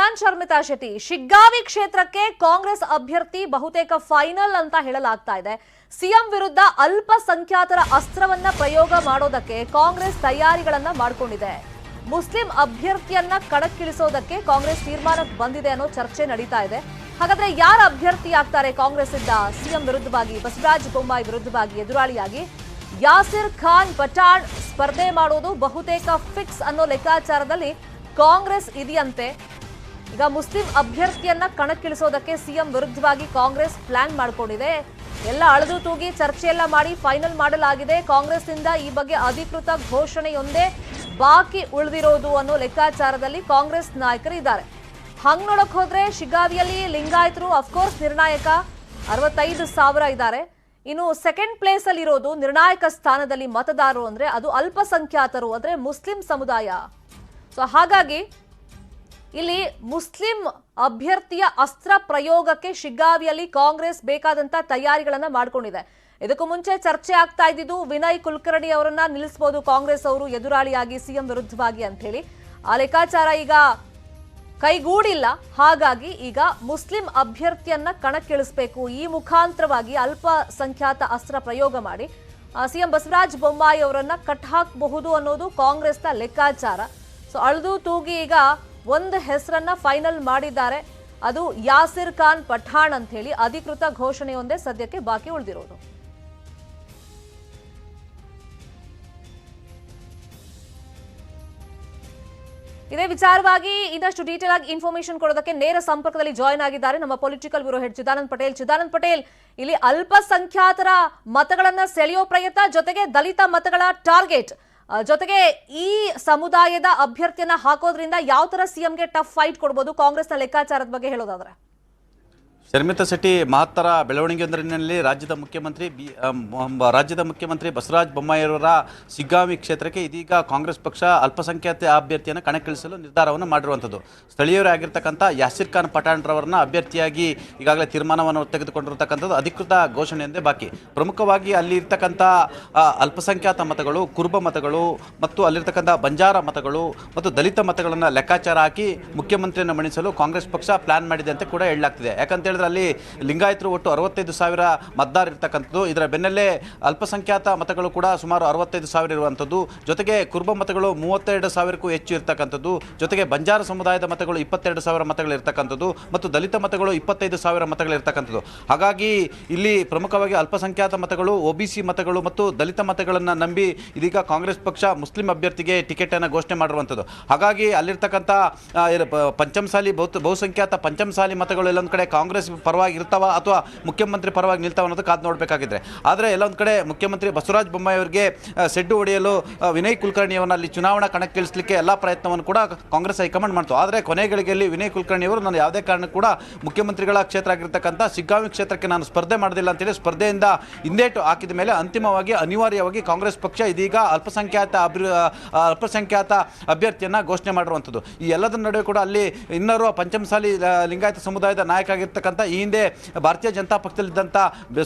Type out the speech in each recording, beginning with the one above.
Done Sharmita Shetty, Shiggavi ಕ್ಷೇತ್ರಕ್ಕೆ ಕಾಂಗ್ರೆಸ್ ಅಭ್ಯರ್ಥಿ ಬಹುತೇಕ ಫೈನಲ್ ಅಂತ ಹೇಳಲಾಗ್ತಾ ಇದೆ. ಸಿಎಂ ವಿರುದ್ಧ ಅಲ್ಪಸಂಖ್ಯಾತರ ಅಸ್ತ್ರವನ್ನ ಪ್ರಯೋಗ ಮಾಡೋದಕ್ಕೆ ಕಾಂಗ್ರೆಸ್ ತಯಾರಿಗಳನ್ನ ಮಾಡಿಕೊಂಡಿದೆ. ಮುಸ್ಲಿಂ ಅಭ್ಯರ್ಥಿಯನ್ನ ಕಣಕ್ಕಿಳಿಸೋದಕ್ಕೆ ಕಾಂಗ್ರೆಸ್ ತೀರ್ಮಾನಕ್ಕೆ ಬಂದಿದೆ ಅನ್ನೋ ಚರ್ಚೆ ನಡೀತಾ ಇದೆ. ಹಾಗಾದ್ರೆ ಯಾರ ಅಭ್ಯರ್ಥಿ ಆಗ್ತಾರೆ ಕಾಂಗ್ರೆಸ್ ಇಂದ ಸಿಎಂ ವಿರುದ್ಧವಾಗಿ, ಬಸವರಾಜ ಬೊಮ್ಮಾಯಿ ವಿರುದ್ಧವಾಗಿ ಎದುರಾಳಿಯಾಗಿ? ಯಾಸಿರ್ ಖಾನ್ ಪಠಾಣ್ ಸ್ಪರ್ಧೆ ಮಾಡೋದು ಬಹುತೇಕ ಫಿಕ್ಸ್ ಅನ್ನೋ ಲೆಕ್ಕಾಚಾರದಲ್ಲಿ ಕಾಂಗ್ರೆಸ್ ಇದೆಯಂತೆ. ಈಗ ಮುಸ್ಲಿಂ ಅಭ್ಯರ್ಥಿಯನ್ನ ಕಣಕ್ಕಿಳಿಸೋದಕ್ಕೆ ಸಿಎಂ ವಿರುದ್ಧವಾಗಿ ಕಾಂಗ್ರೆಸ್ ಪ್ಲಾನ್ ಮಾಡಿಕೊಂಡಿದೆ. ಎಲ್ಲ ಅಳೆದು ತೂಗಿ ಚರ್ಚೆಯೆಲ್ಲ ಮಾಡಿ ಫೈನಲ್ ಮಾಡಲಾಗಿದೆ. ಕಾಂಗ್ರೆಸ್ ಇಂದ ಈ ಬಗ್ಗೆ ಅಧಿಕೃತ ಘೋಷಣೆಯೊಂದೇ ಬಾಕಿ ಉಳಿದಿರೋದು ಅನ್ನೋ ಲೆಕ್ಕಾಚಾರದಲ್ಲಿ ಕಾಂಗ್ರೆಸ್ ನಾಯಕರು ಇದ್ದಾರೆ. ಹಂಗ್ ನೋಡಕ್ ಹೋದ್ರೆ ಶಿಗ್ಗಾವಿಯಲ್ಲಿ ಲಿಂಗಾಯತರು ಅಫ್ಕೋರ್ಸ್ ನಿರ್ಣಾಯಕ 65,000 ಇದ್ದಾರೆ. ಇನ್ನು ಸೆಕೆಂಡ್ ಪ್ಲೇಸ್ ಅಲ್ಲಿ ಇರೋದು ನಿರ್ಣಾಯಕ ಸ್ಥಾನದಲ್ಲಿ ಮತದಾರರು ಅಂದ್ರೆ ಅದು ಅಲ್ಪಸಂಖ್ಯಾತರು ಅಂದ್ರೆ ಮುಸ್ಲಿಂ ಸಮುದಾಯ. ಸೊ ಹಾಗಾಗಿ ಇಲ್ಲಿ ಮುಸ್ಲಿಂ ಅಭ್ಯರ್ಥಿಯ ಅಸ್ತ್ರ ಪ್ರಯೋಗಕ್ಕೆ ಶಿಗ್ಗಾವಿಯಲ್ಲಿ ಕಾಂಗ್ರೆಸ್ ಬೇಕಾದಂತ ತಯಾರಿಗಳನ್ನ ಮಾಡಿಕೊಂಡಿದೆ. ಇದಕ್ಕೂ ಮುಂಚೆ ಚರ್ಚೆ ಆಗ್ತಾ ಇದ್ದಿದ್ದು ವಿನಯ್ ಕುಲಕರ್ಣಿ ಅವರನ್ನ ನಿಲ್ಲಿಸಬಹುದು ಕಾಂಗ್ರೆಸ್ ಅವರು ಎದುರಾಳಿಯಾಗಿ ಸಿಎಂ ವಿರುದ್ಧವಾಗಿ ಅಂತ ಹೇಳಿ. ಆ ಲೆಕ್ಕಾಚಾರ ಈಗ ಕೈಗೂಡಿಲ್ಲ. ಹಾಗಾಗಿ ಈಗ ಮುಸ್ಲಿಂ ಅಭ್ಯರ್ಥಿಯನ್ನ ಕಣಕ್ಕಿಳಿಸಬೇಕು. ಈ ಮುಖಾಂತರವಾಗಿ ಅಲ್ಪಸಂಖ್ಯಾತ ಅಸ್ತ್ರ ಪ್ರಯೋಗ ಮಾಡಿ ಸಿಎಂ ಬಸವರಾಜ ಬೊಮ್ಮಾಯಿ ಅವರನ್ನ ಕಟ್ ಹಾಕಬಹುದು ಅನ್ನೋದು ಕಾಂಗ್ರೆಸ್ನ ಲೆಕ್ಕಾಚಾರ. ಸೊ ಅಳೆದು ತೂಗಿ ಈಗ ಒಂದು ಹೆಸರನ್ನ ಫೈನಲ್ ಮಾಡಿದ್ದಾರೆ. ಅದು ಯಾಸಿರ್ ಖಾನ್ ಪಠಾಣ್ ಅಂತ ಹೇಳಿ ಅಧಿಕೃತ ಘೋಷಣೆಯೊಂದೇ ಸದ್ಯಕ್ಕೆ ಬಾಕಿ ಉಳಿದಿರೋದು. ಇದೇ ವಿಚಾರವಾಗಿ ಇನ್ನಷ್ಟು ಡೀಟೇಲ್ ಆಗಿ ಇನ್ಫಾರ್ಮೇಶನ್ ಕೊಡೋದಕ್ಕೆ ನೇರ ಸಂಪರ್ಕದಲ್ಲಿ ಜಾಯಿನ್ ಆಗಿದ್ದಾರೆ ನಮ್ಮ political bureau head Chidanand Patel. Chidanand Patel, ಇಲ್ಲಿ ಅಲ್ಪಸಂಖ್ಯಾತರ ಮತಗಳನ್ನ ಸೆಳೆಯೋ ಪ್ರಯತ್ನ, ಜೊತೆಗೆ ದಲಿತ ಮತಗಳ ಟಾರ್ಗೆಟ್, ಜೊತೆಗೆ ಈ ಸಮುದಾಯದ ಅಭ್ಯರ್ಥಿಯನ್ನ ಹಾಕೋದ್ರಿಂದ ಯಾವ ತರ ಸಿಎಂಗೆ ಟಫ್ ಫೈಟ್ ಕೊಡಬಹುದು ಕಾಂಗ್ರೆಸ್ನ ಲೆಕ್ಕಾಚಾರದ ಬಗ್ಗೆ ಹೇಳೋದಾದ್ರೆ? ಶರ್ಮಿತಾ ಶೆಟ್ಟಿ, ಮಹತ್ತರ ಬೆಳವಣಿಗೆಯೊಂದರಿನಲ್ಲಿ ರಾಜ್ಯದ ಮುಖ್ಯಮಂತ್ರಿ ಬಸವರಾಜ ಬೊಮ್ಮಾಯಿಯವರ ಶಿಗ್ಗಾವಿ ಕ್ಷೇತ್ರಕ್ಕೆ ಇದೀಗ ಕಾಂಗ್ರೆಸ್ ಪಕ್ಷ ಅಲ್ಪಸಂಖ್ಯಾತ ಅಭ್ಯರ್ಥಿಯನ್ನು ಕಣಕ್ಕಿಳಿಸಲು ನಿರ್ಧಾರವನ್ನು ಮಾಡಿರುವಂಥದ್ದು. ಸ್ಥಳೀಯರೇ ಆಗಿರ್ತಕ್ಕಂಥ ಯಾಸಿರ್ ಖಾನ್ ಪಠಾಣ್ ರವರನ್ನ ಅಭ್ಯರ್ಥಿಯಾಗಿ ಈಗಾಗಲೇ ತೀರ್ಮಾನವನ್ನು ತೆಗೆದುಕೊಂಡಿರತಕ್ಕಂಥದ್ದು ಅಧಿಕೃತ ಘೋಷಣೆಯೊಂದೇ ಬಾಕಿ. ಪ್ರಮುಖವಾಗಿ ಅಲ್ಲಿ ಇರ್ತಕ್ಕಂಥ ಅಲ್ಪಸಂಖ್ಯಾತ ಮತಗಳು, ಕುರುಬ ಮತಗಳು ಮತ್ತು ಅಲ್ಲಿರ್ತಕ್ಕಂಥ ಬಂಜಾರ ಮತಗಳು ಮತ್ತು ದಲಿತ ಮತಗಳನ್ನು ಲೆಕ್ಕಾಚಾರ ಹಾಕಿ ಮುಖ್ಯಮಂತ್ರಿಯನ್ನು ಮಣಿಸಲು ಕಾಂಗ್ರೆಸ್ ಪಕ್ಷ ಪ್ಲಾನ್ ಮಾಡಿದೆ ಅಂತ ಕೂಡ ಹೇಳಲಾಗ್ತಿದೆ. ಯಾಕಂತ ಹೇಳಿದ್ರೆ ಅಲ್ಲಿ ಲಿಂಗಾಯತರು ಒಟ್ಟು 65,000 ಮತದಾರ ಇರ್ತಕ್ಕಂಥದ್ದು. ಇದರ ಬೆನ್ನಲ್ಲೇ ಅಲ್ಪಸಂಖ್ಯಾತ ಮತಗಳು ಕೂಡ ಸುಮಾರು 65,000 ಇರುವಂಥದ್ದು. ಜೊತೆಗೆ ಕುರುಬ ಮತಗಳು 32,000ಕ್ಕೂ ಹೆಚ್ಚು ಇರ್ತಕ್ಕಂಥದ್ದು. ಜೊತೆಗೆ ಬಂಜಾರ ಸಮುದಾಯದ ಮತಗಳು 22,000 ಮತಗಳು ಇರ್ತಕ್ಕಂಥದ್ದು ಮತ್ತು ದಲಿತ ಮತಗಳು 25,000 ಮತಗಳು ಇರ್ತಕ್ಕಂಥದ್ದು. ಹಾಗಾಗಿ ಇಲ್ಲಿ ಪ್ರಮುಖವಾಗಿ ಅಲ್ಪಸಂಖ್ಯಾತ ಮತಗಳು, OBC ಮತಗಳು ಮತ್ತು ದಲಿತ ಮತಗಳನ್ನು ನಂಬಿ ಇದೀಗ ಕಾಂಗ್ರೆಸ್ ಪಕ್ಷ ಮುಸ್ಲಿಂ ಅಭ್ಯರ್ಥಿಗೆ ಟಿಕೆಟ್ ಅನ್ನು ಘೋಷಣೆ ಮಾಡಿರುವಂಥದ್ದು. ಹಾಗಾಗಿ ಅಲ್ಲಿರ್ತಕ್ಕಂಥ ಪಂಚಮಸಾಲಿ ಬಹುಸಂಖ್ಯಾತ ಪಂಚಮಸಾಲಿ ಮತಗಳು ಎಲ್ಲೊಂದು ಕಡೆ ಕಾಂಗ್ರೆಸ್ ಪರವಾಗಿ ಇರ್ತಾವ ಅಥವಾ ಮುಖ್ಯಮಂತ್ರಿ ಪರವಾಗಿ ನಿಲ್ತಾವ ಅನ್ನೋದು ಕಾದು ನೋಡಬೇಕಾಗಿದ್ರೆ. ಆದರೆ ಎಲ್ಲೊಂದು ಕಡೆ ಮುಖ್ಯಮಂತ್ರಿ ಬಸವರಾಜ ಬೊಮ್ಮಾಯಿ ಅವರಿಗೆ ಸೆಡ್ಡು ಹೊಡೆಯಲು ವಿನಯ್ ಕುಲಕರ್ಣಿಯವರನ್ನು ಅಲ್ಲಿ ಚುನಾವಣಾ ಕಣಕ್ಕಿಳಿಸಲಿಕ್ಕೆ ಎಲ್ಲ ಪ್ರಯತ್ನವನ್ನು ಕೂಡ ಕಾಂಗ್ರೆಸ್ ಹೈಕಮಾಂಡ್ ಮಾಡ್ತು. ಆದರೆ ಕೊನೆಗಳಿಗೆಯಲ್ಲಿ ವಿನಯ್ ಕುಲಕರ್ಣಿ ಅವರು ನಾನು ಯಾವುದೇ ಕಾರಣಕ್ಕೂ ಕೂಡ ಮುಖ್ಯಮಂತ್ರಿಗಳ ಕ್ಷೇತ್ರ ಆಗಿರ್ತಕ್ಕಂಥ ಶಿಗ್ಗಾವಿ ಕ್ಷೇತ್ರಕ್ಕೆ ನಾನು ಸ್ಪರ್ಧೆ ಮಾಡೋದಿಲ್ಲ ಅಂತೇಳಿ ಸ್ಪರ್ಧೆಯಿಂದ ಹಿಂದೇಟು ಹಾಕಿದ ಮೇಲೆ ಅಂತಿಮವಾಗಿ ಅನಿವಾರ್ಯವಾಗಿ ಕಾಂಗ್ರೆಸ್ ಪಕ್ಷ ಇದೀಗ ಅಲ್ಪಸಂಖ್ಯಾತ ಅಭ್ಯರ್ಥಿಯನ್ನು ಘೋಷಣೆ ಮಾಡಿರುವಂಥದ್ದು. ಈ ಎಲ್ಲದರ ನಡುವೆ ಕೂಡ ಅಲ್ಲಿ ಇನ್ನೋರ್ವ ಪಂಚಮಸಾಲಿ ಲಿಂಗಾಯತ ಸಮುದಾಯದ ನಾಯಕ ಆಗಿರ್ತಕ್ಕಂಥ ಈ ಹಿಂದೆ ಭಾರತೀಯ ಜನತಾ ಪಕ್ಷದಲ್ಲಿದ್ದಂಥ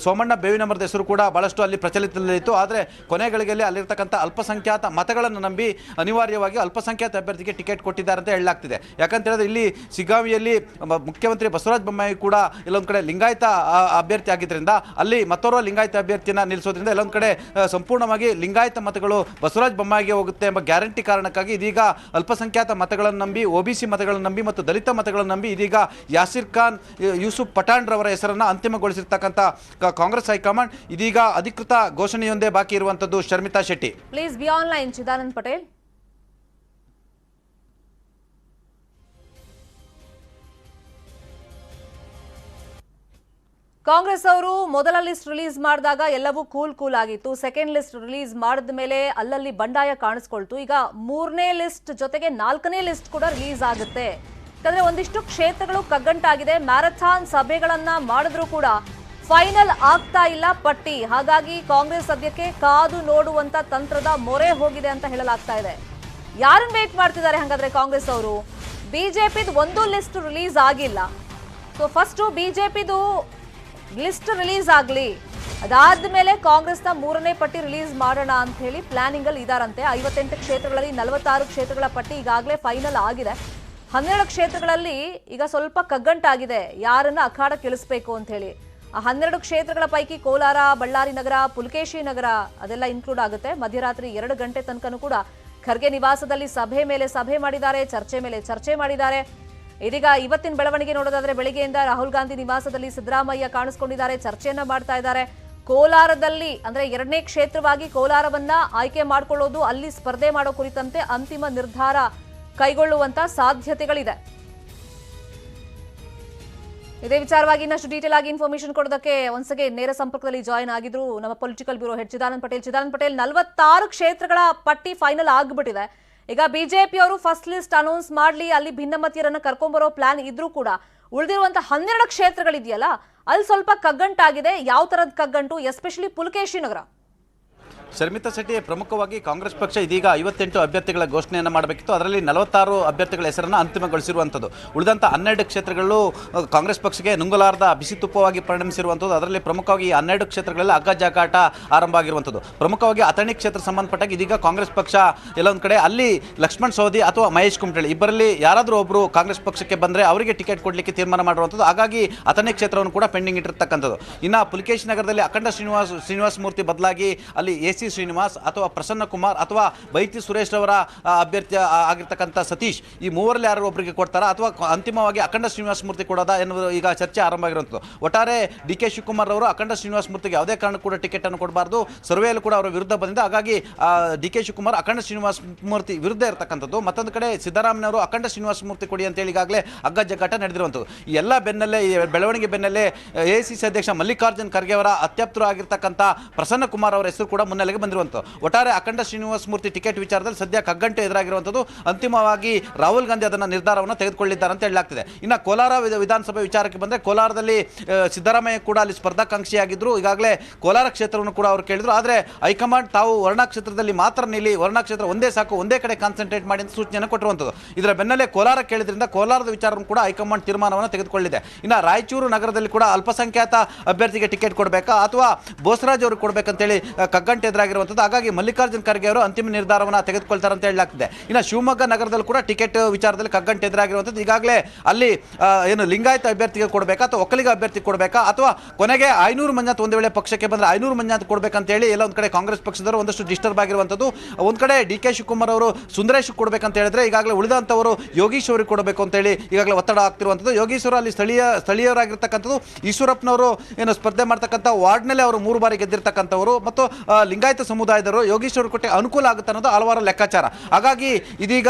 ಸೋಮಣ್ಣ ಬೇವಿನಮರದ ಹೆಸರು ಕೂಡ ಬಹಳಷ್ಟು ಅಲ್ಲಿ ಪ್ರಚಲಿತದಲ್ಲಿತ್ತು. ಆದರೆ ಕೊನೆಗಳಿಗೆಲ್ಲಿ ಅಲ್ಲಿರ್ತಕ್ಕಂಥ ಅಲ್ಪಸಂಖ್ಯಾತ ಮತಗಳನ್ನು ನಂಬಿ ಅನಿವಾರ್ಯವಾಗಿ ಅಲ್ಪಸಂಖ್ಯಾತ ಅಭ್ಯರ್ಥಿಗೆ ಟಿಕೆಟ್ ಕೊಟ್ಟಿದ್ದಾರೆ ಅಂತ ಹೇಳಲಾಗ್ತಿದೆ. ಯಾಕಂತ ಹೇಳಿದ್ರೆ ಇಲ್ಲಿ ಶಿಗ್ಗಾವಿಯಲ್ಲಿ ಮುಖ್ಯಮಂತ್ರಿ ಬಸವರಾಜ ಬೊಮ್ಮಾಯಿ ಕೂಡ ಎಲ್ಲೊಂದು ಕಡೆ ಲಿಂಗಾಯತ ಅಭ್ಯರ್ಥಿ ಆಗಿದ್ದರಿಂದ ಅಲ್ಲಿ ಮತ್ತೋರ್ವ ಲಿಂಗಾಯತ ಅಭ್ಯರ್ಥಿಯನ್ನು ನಿಲ್ಲಿಸೋದ್ರಿಂದ ಎಲ್ಲೊಂದು ಕಡೆ ಸಂಪೂರ್ಣವಾಗಿ ಲಿಂಗಾಯತ ಮತಗಳು ಬಸವರಾಜ ಬೊಮ್ಮಾಯಿಗೆ ಹೋಗುತ್ತೆ ಎಂಬ ಗ್ಯಾರಂಟಿ ಕಾರಣಕ್ಕಾಗಿ ಇದೀಗ ಅಲ್ಪಸಂಖ್ಯಾತ ಮತಗಳನ್ನು ನಂಬಿ, OBC ಮತಗಳನ್ನು ನಂಬಿ ಮತ್ತು ದಲಿತ ಮತಗಳನ್ನು ನಂಬಿ ಇದೀಗ ಯಾಸಿರ್ ಖಾನ್ ಯೂಸುಫ್ ಪಠಾಣ್ ರವರ ಹೆಸರನ್ನು ಅಂತಿಮಗೊಳಿಸಿರ್ತಕ್ಕಂಥ ಕಾಂಗ್ರೆಸ್ ಹೈಕಮಾಂಡ್ ಇದೀಗ ಅಧಿಕೃತ ಘೋಷಣೆಯೊಂದೇ ಬಾಕಿ ಇರುವಂತದ್ದು. Sharmita Shetty, please be online. Chidanand Patel, Congress ಅವರು ಮೊದಲ ಲಿಸ್ಟ್ ರಿಲೀಸ್ ಮಾಡಿದಾಗ ಎಲ್ಲವೂ ಕೂಲ್ ಆಗಿತ್ತು. ಸೆಕೆಂಡ್ ಲಿಸ್ಟ್ ರಿಲೀಸ್ ಮಾಡಿದ ಮೇಲೆ ಅಲ್ಲಲ್ಲಿ ಬಂಡಾಯ ಕಾಣಿಸ್ಕೊಳ್ತು. ಈಗ 3ನೇ ಲಿಸ್ಟ್ ಜೊತೆಗೆ 4ನೇ ಲಿಸ್ಟ್ ಕೂಡ ರಿಲೀಸ್ ಆಗುತ್ತೆ. ಯಾಕಂದ್ರೆ ಒಂದಿಷ್ಟು ಕ್ಷೇತ್ರಗಳು ಕಗ್ಗಂಟಾಗಿದೆ. ಮ್ಯಾರಥಾನ್ ಸಭೆಗಳನ್ನ ಮಾಡಿದ್ರು ಕೂಡ ಫೈನಲ್ ಆಗ್ತಾ ಇಲ್ಲ ಪಟ್ಟಿ. ಹಾಗಾಗಿ ಕಾಂಗ್ರೆಸ್ ಸದ್ಯಕ್ಕೆ ಕಾದು ನೋಡುವಂತ ತಂತ್ರದ ಮೊರೆ ಹೋಗಿದೆ ಅಂತ ಹೇಳಲಾಗ್ತಾ ಇದೆ. ಯಾರನ್ನ ವೇಟ್ ಮಾಡ್ತಿದ್ದಾರೆ ಹಾಗಾದ್ರೆ ಕಾಂಗ್ರೆಸ್ ಅವರು? ಬಿಜೆಪಿದು ಒಂದು ಲಿಸ್ಟ್ ರಿಲೀಸ್ ಆಗಿಲ್ಲ. ಸೊ ಫಸ್ಟ್ ಬಿಜೆಪಿದು ಲಿಸ್ಟ್ ರಿಲೀಸ್ ಆಗಲಿ, ಅದಾದ್ಮೇಲೆ ಕಾಂಗ್ರೆಸ್ನ 3ನೇ ಪಟ್ಟಿ ರಿಲೀಸ್ ಮಾಡೋಣ ಅಂತ ಹೇಳಿ ಪ್ಲಾನಿಂಗ್ ಅಲ್ಲಿ ಇದಾರಂತೆ. 58 ಕ್ಷೇತ್ರಗಳಲ್ಲಿ 46 ಕ್ಷೇತ್ರಗಳ ಪಟ್ಟಿ ಈಗಾಗಲೇ ಫೈನಲ್ ಆಗಿದೆ. 12 ಕ್ಷೇತ್ರಗಳಲ್ಲಿ ಈಗ ಸ್ವಲ್ಪ ಕಗ್ಗಂಟಾಗಿದೆ, ಯಾರನ್ನ ಅಖಾಡಕ್ಕೆ ಇಳಿಸ್ಬೇಕು ಅಂತ ಹೇಳಿ. ಆ 12 ಕ್ಷೇತ್ರಗಳ ಪೈಕಿ ಕೋಲಾರ, ಬಳ್ಳಾರಿ ನಗರ, ಪುಲಕೇಶಿ ನಗರ ಅದೆಲ್ಲ ಇನ್ಕ್ಲೂಡ್ ಆಗುತ್ತೆ. ಮಧ್ಯರಾತ್ರಿ 2 ಗಂಟೆ ತನಕನೂ ಕೂಡ ಖರ್ಗೆ ನಿವಾಸದಲ್ಲಿ ಸಭೆ ಮೇಲೆ ಸಭೆ ಮಾಡಿದ್ದಾರೆ, ಚರ್ಚೆ ಮೇಲೆ ಚರ್ಚೆ ಮಾಡಿದ್ದಾರೆ. ಇದೀಗ ಇವತ್ತಿನ ಬೆಳವಣಿಗೆ ನೋಡೋದಾದ್ರೆ ಬೆಳಿಗ್ಗೆಯಿಂದ ರಾಹುಲ್ ಗಾಂಧಿ ನಿವಾಸದಲ್ಲಿ ಸಿದ್ದರಾಮಯ್ಯ ಕಾಣಿಸ್ಕೊಂಡಿದ್ದಾರೆ, ಚರ್ಚೆಯನ್ನ ಮಾಡ್ತಾ ಇದ್ದಾರೆ. ಕೋಲಾರದಲ್ಲಿ ಅಂದ್ರೆ 2ನೇ ಕ್ಷೇತ್ರವಾಗಿ ಕೋಲಾರವನ್ನ ಆಯ್ಕೆ ಮಾಡಿಕೊಳ್ಳೋದು, ಅಲ್ಲಿ ಸ್ಪರ್ಧೆ ಮಾಡೋ ಕುರಿತಂತೆ ಅಂತಿಮ ನಿರ್ಧಾರ ಕೈಗೊಳ್ಳುವಂತ ಸಾಧ್ಯತೆಗಳಿದೆ. ಇದೇ ವಿಚಾರವಾಗಿ ಇನ್ನಷ್ಟು ಡೀಟೇಲ್ ಆಗಿ ಇನ್ಫಾರ್ಮೇಶನ್ ಕೊಡೋದಕ್ಕೆ ಒಂದ್ಸಗೆ ನೇರ ಸಂಪರ್ಕದಲ್ಲಿ ಜಾಯಿನ್ ಆಗಿದ್ರು ನಮ್ಮ political bureau head Chidanand Patel. Chidanand Patel, 46 ಕ್ಷೇತ್ರಗಳ ಪಟ್ಟಿ ಫೈನಲ್ ಆಗ್ಬಿಟ್ಟಿದೆ. ಈಗ ಬಿಜೆಪಿ ಅವರು ಫಸ್ಟ್ ಲಿಸ್ಟ್ ಅನೌನ್ಸ್ ಮಾಡ್ಲಿ, ಅಲ್ಲಿ ಭಿನ್ನಮತೀಯರನ್ನ ಕರ್ಕೊಂಡ್ಬರೋ ಪ್ಲಾನ್ ಇದ್ರೂ ಕೂಡ ಉಳಿದಿರುವಂತ 12 ಕ್ಷೇತ್ರಗಳಿದೆಯಲ್ಲ, ಅಲ್ಲಿ ಸ್ವಲ್ಪ ಕಗ್ಗಂಟಾಗಿದೆ. ಯಾವ ತರದ ಕಗ್ಗಂಟು, ಎಸ್ಪೆಷಲಿ ಪುಲಕೇಶಿ ನಗರ? ಶರ್ಮಿತಾ ಶೆಟ್ಟಿ, ಪ್ರಮುಖವಾಗಿ ಕಾಂಗ್ರೆಸ್ ಪಕ್ಷ ಇದೀಗ 58 ಅಭ್ಯರ್ಥಿಗಳ ಘೋಷಣೆಯನ್ನು ಮಾಡಬೇಕಿತ್ತು. ಅದರಲ್ಲಿ 46 ಅಭ್ಯರ್ಥಿಗಳ ಹೆಸರನ್ನು ಅಂತಿಮಗೊಳಿಸಿರುವಂಥದ್ದು. ಉಳಿದಂಥ 12 ಕ್ಷೇತ್ರಗಳು ಕಾಂಗ್ರೆಸ್ ಪಕ್ಷಕ್ಕೆ ನುಂಗಲಾರದ ಬಿಸಿ ತುಪ್ಪವಾಗಿ ಪರಿಣಮಿಸಿರುವಂಥದ್ದು. ಅದರಲ್ಲಿ ಪ್ರಮುಖವಾಗಿ 12 ಕ್ಷೇತ್ರಗಳಲ್ಲಿ ಅಗ್ಗಜಗ್ಗಾಟ ಆರಂಭ ಆಗಿರುವಂಥದ್ದು. ಪ್ರಮುಖವಾಗಿ ಅಥಣಿ ಕ್ಷೇತ್ರ ಸಂಬಂಧಪಟ್ಟಾಗ ಇದೀಗ ಕಾಂಗ್ರೆಸ್ ಪಕ್ಷ ಎಲ್ಲೊಂದು ಕಡೆ ಅಲ್ಲಿ ಲಕ್ಷ್ಮಣ್ ಸವದಿ ಅಥವಾ ಮಹೇಶ್ ಕುಮಟಳ್ಳಿ ಇಬ್ಬರಲ್ಲಿ ಯಾರಾದರೂ ಒಬ್ಬರು ಕಾಂಗ್ರೆಸ್ ಪಕ್ಷಕ್ಕೆ ಬಂದರೆ ಅವರಿಗೆ ಟಿಕೆಟ್ ಕೊಡಲಿಕ್ಕೆ ತೀರ್ಮಾನ ಮಾಡಿರುವಂಥದ್ದು. ಹಾಗಾಗಿ ಅಥಣಿ ಕ್ಷೇತ್ರವನ್ನು ಕೂಡ ಪೆಂಡಿಂಗ್ ಇಟ್ಟಿರ್ತಕ್ಕಂಥದ್ದು. ಇನ್ನು ಪುಲಕೇಶಿ ನಗರದಲ್ಲಿ ಅಖಂಡ ಶ್ರೀನಿವಾಸ ಮೂರ್ತಿ ಬದಲಾಗಿ ಅಲ್ಲಿ AC ಶ್ರೀನಿವಾಸ್ ಅಥವಾ ಪ್ರಸನ್ನ ಕುಮಾರ್ ಅಥವಾ ಬೈತಿ ಸುರೇಶ್ ಅವರ ಅಭ್ಯರ್ಥಿ ಆಗಿರ್ತಕ್ಕಂಥ ಸತೀಶ್, ಈ ಮೂವರಲ್ಲಿ ಯಾರು ಒಬ್ಬರಿಗೆ ಕೊಡ್ತಾರ ಅಥವಾ ಅಂತಿಮವಾಗಿ ಅಖಂಡ ಶ್ರೀನಿವಾಸ ಮೂರ್ತಿ ಕೊಡೋದ ಎನ್ನುವುದು ಈಗ ಚರ್ಚೆ ಆರಂಭ ಆಗಿರುವಂಥದ್ದು. ಒಟ್ಟಾರೆ DK ಶಿವಕುಮಾರ್ ಅವರು ಅಖಂಡ ಶ್ರೀನಿವಾಸ ಮೂರ್ತಿಗೆ ಯಾವುದೇ ಕಾರಣ ಕೂಡ ಟಿಕೆಟ್ ಅನ್ನು ಕೊಡಬಾರ್ದು, ಸರ್ವೆಯಲ್ಲಿ ಕೂಡ ಅವರ ವಿರುದ್ಧ ಬಂದಿದೆ. ಹಾಗಾಗಿ DK ಶಿವಕುಮಾರ್ ಅಖಂಡ ಶ್ರೀನಿವಾಸ ಮೂರ್ತಿ ವಿರುದ್ಧ ಇರತಕ್ಕಂಥದ್ದು. ಮತ್ತೊಂದು ಕಡೆ ಸಿದ್ದರಾಮಯ್ಯವರು ಅಖಂಡ ಶ್ರೀನಿವಾಸ ಮೂರ್ತಿ ಕೊಡಿ ಅಂತೇಳಿ ಈಗಾಗಲೇ ಅಗ್ಗಜಗ್ಗಾಟ ನಡೆದಿರುವಂಥದ್ದು. ಈ ಎಲ್ಲ ಬೆನ್ನಲ್ಲೇ, ಈ ಬೆಳವಣಿಗೆ ಬೆನ್ನಲ್ಲೇ AICC ಅಧ್ಯಕ್ಷ ಮಲ್ಲಿಕಾರ್ಜುನ್ ಖರ್ಗೆ ಅವರ ಅತ್ಯಾಪ್ತರು ಆಗಿರ್ತಕ್ಕಂಥ ಪ್ರಸನ್ನ ಕುಮಾರ್ ಅವರ ಹೆಸರು ಕೂಡ ಮುನ್ನೆಲೆಗೆ ಬಂದಿರುವಂಥದ್ದು. ಒಟ್ಟಾರೆ ಅಖಂಡ ಶ್ರೀನಿವಾಸ ಮೂರ್ತಿ ಟಿಕೆಟ್ ವಿಚಾರದಲ್ಲಿ ಸದ್ಯ ಕಗ್ಗಂಟು ಎದುರಾಗಿರುವಂಥದ್ದು. ಅಂತಿಮವಾಗಿ ರಾಹುಲ್ ಗಾಂಧಿ ಅದನ್ನು ನಿರ್ಧಾರವನ್ನು ತೆಗೆದುಕೊಳ್ಳಿದ್ದಾರೆ ಅಂತ ಹೇಳಲಾಗ್ತಿದೆ. ಇನ್ನು ಕೋಲಾರ ವಿಧಾನಸಭೆ ವಿಚಾರಕ್ಕೆ ಬಂದರೆ, ಕೋಲಾರದಲ್ಲಿ ಸಿದ್ದರಾಮಯ್ಯ ಕೂಡ ಅಲ್ಲಿ ಸ್ಪರ್ಧಾಕಾಂಕ್ಷಿಯಾಗಿದ್ದರು. ಈಗಾಗಲೇ ಕೋಲಾರ ಕ್ಷೇತ್ರವನ್ನು ಕೂಡ ಅವರು ಕೇಳಿದ್ರು. ಆದರೆ ಹೈಕಮಾಂಡ್ ತಾವು ವರ್ಣಾ ಕ್ಷೇತ್ರದಲ್ಲಿ ಮಾತ್ರ ನಿಲ್ಲಿ, ವರ್ಣಾ ಕ್ಷೇತ್ರ ಒಂದೇ ಸಾಕು, ಒಂದೇ ಕಡೆ ಕಾನ್ಸಂಟ್ರೇಟ್ ಮಾಡಿ ಅಂತ ಸೂಚನೆಯನ್ನು ಕೊಟ್ಟಿರುವಂಥದ್ದು. ಇದರ ಬೆನ್ನಲ್ಲೇ ಕೋಲಾರ ಕೇಳಿದ್ರಿಂದ ಕೋಲಾರದ ವಿಚಾರವನ್ನು ಕೂಡ ಹೈಕಮಾಂಡ್ ತೀರ್ಮಾನವನ್ನು ತೆಗೆದುಕೊಳ್ಳಿದೆ. ಇನ್ನು ರಾಯಚೂರು ನಗರದಲ್ಲಿ ಕೂಡ ಅಲ್ಪಸಂಖ್ಯಾತ ಅಭ್ಯರ್ಥಿಗೆ ಟಿಕೆಟ್ ಕೊಡಬೇಕಾ ಅಥವಾ ಬೋಸರಾಜ್ ಅವರು ಕೊಡಬೇಕಂತೇಳಿ ಕಗ್ಗಂಟು ಎದುರಾಗಿರುವಂಥದ್ದು. ಹಾಗಾಗಿ ಮಲ್ಲಿಕಾರ್ಜುನ್ ಖರ್ಗೆ ಅವರು ಅಂತಿಮ ನಿರ್ಧಾರವನ್ನು ತೆಗೆದುಕೊಳ್ತಾರೆ ಅಂತ ಹೇಳಲಾಗ್ತಿದೆ. ಇನ್ನು ಶಿವಮೊಗ್ಗ ನಗರದಲ್ಲಿ ಕೂಡ ಟಿಕೆಟ್ ವಿಚಾರದಲ್ಲಿ ಕಗ್ಗಂಟು ಎದುರಾಗಿರುವಂಥದ್ದು. ಈಗಾಗಲೇ ಅಲ್ಲಿ ಏನು ಲಿಂಗಾಯತ ಅಭ್ಯರ್ಥಿಗೆ ಕೊಡಬೇಕಾ ಅಥವಾ ಒಕ್ಕಲಿಗ ಅಭ್ಯರ್ಥಿ ಕೊಡಬೇಕಾ ಅಥವಾ ಕೊನೆಗೆ 500 ಮಂಜಾತ್ ಒಂದು ವೇಳೆ ಪಕ್ಷಕ್ಕೆ ಬಂದರೆ 500 ಮಂಜಾತ್ ಕೊಡಬೇಕಂತೇಳಿ ಎಲ್ಲ ಒಂದು ಕಡೆ ಕಾಂಗ್ರೆಸ್ ಪಕ್ಷದವರು ಒಂದಷ್ಟು ಡಿಸ್ಟರ್ಬ್ ಆಗಿರುವಂಥದ್ದು. ಒಂದು ಕಡೆ DK ಶಿವಕುಮಾರ್ ಅವರು ಸುಂದರೇಶ್ ಕೊಡಬೇಕಂತ ಹೇಳಿದ್ರೆ ಈಗಾಗಲೇ ಉಳಿದಂಥವರು ಯೋಗೀಶ್ ಅವರಿಗೆ ಕೊಡಬೇಕು ಅಂತೇಳಿ ಈಗಾಗಲೇ ಒತ್ತಡ ಆಗ್ತಿರುವಂಥದ್ದು. ಯೋಗೀಶ್ ಅವರು ಅಲ್ಲಿ ಸ್ಥಳೀಯರಾಗಿರ್ತಕ್ಕಂಥದ್ದು. ಈಶ್ವರಪ್ಪನವರು ಏನು ಸ್ಪರ್ಧೆ ಮಾಡ್ತಕ್ಕಂಥ ವಾರ್ಡ್ನಲ್ಲೇ ಅವರು 3 ಬಾರಿ ಗೆದ್ದಿರ್ತಕ್ಕಂಥವರು ಮತ್ತು ಲಿಂಗಾಯತ ಸಮುದಾಯದವರು ಯೋಗೀಶ್ ಅವರು ಕೊಟ್ಟೆ ಅನುಕೂಲ ಆಗುತ್ತೆ ಅನ್ನೋದು ಹಲವಾರು ಲೆಕ್ಕಾಚಾರ. ಹಾಗಾಗಿ ಇದೀಗ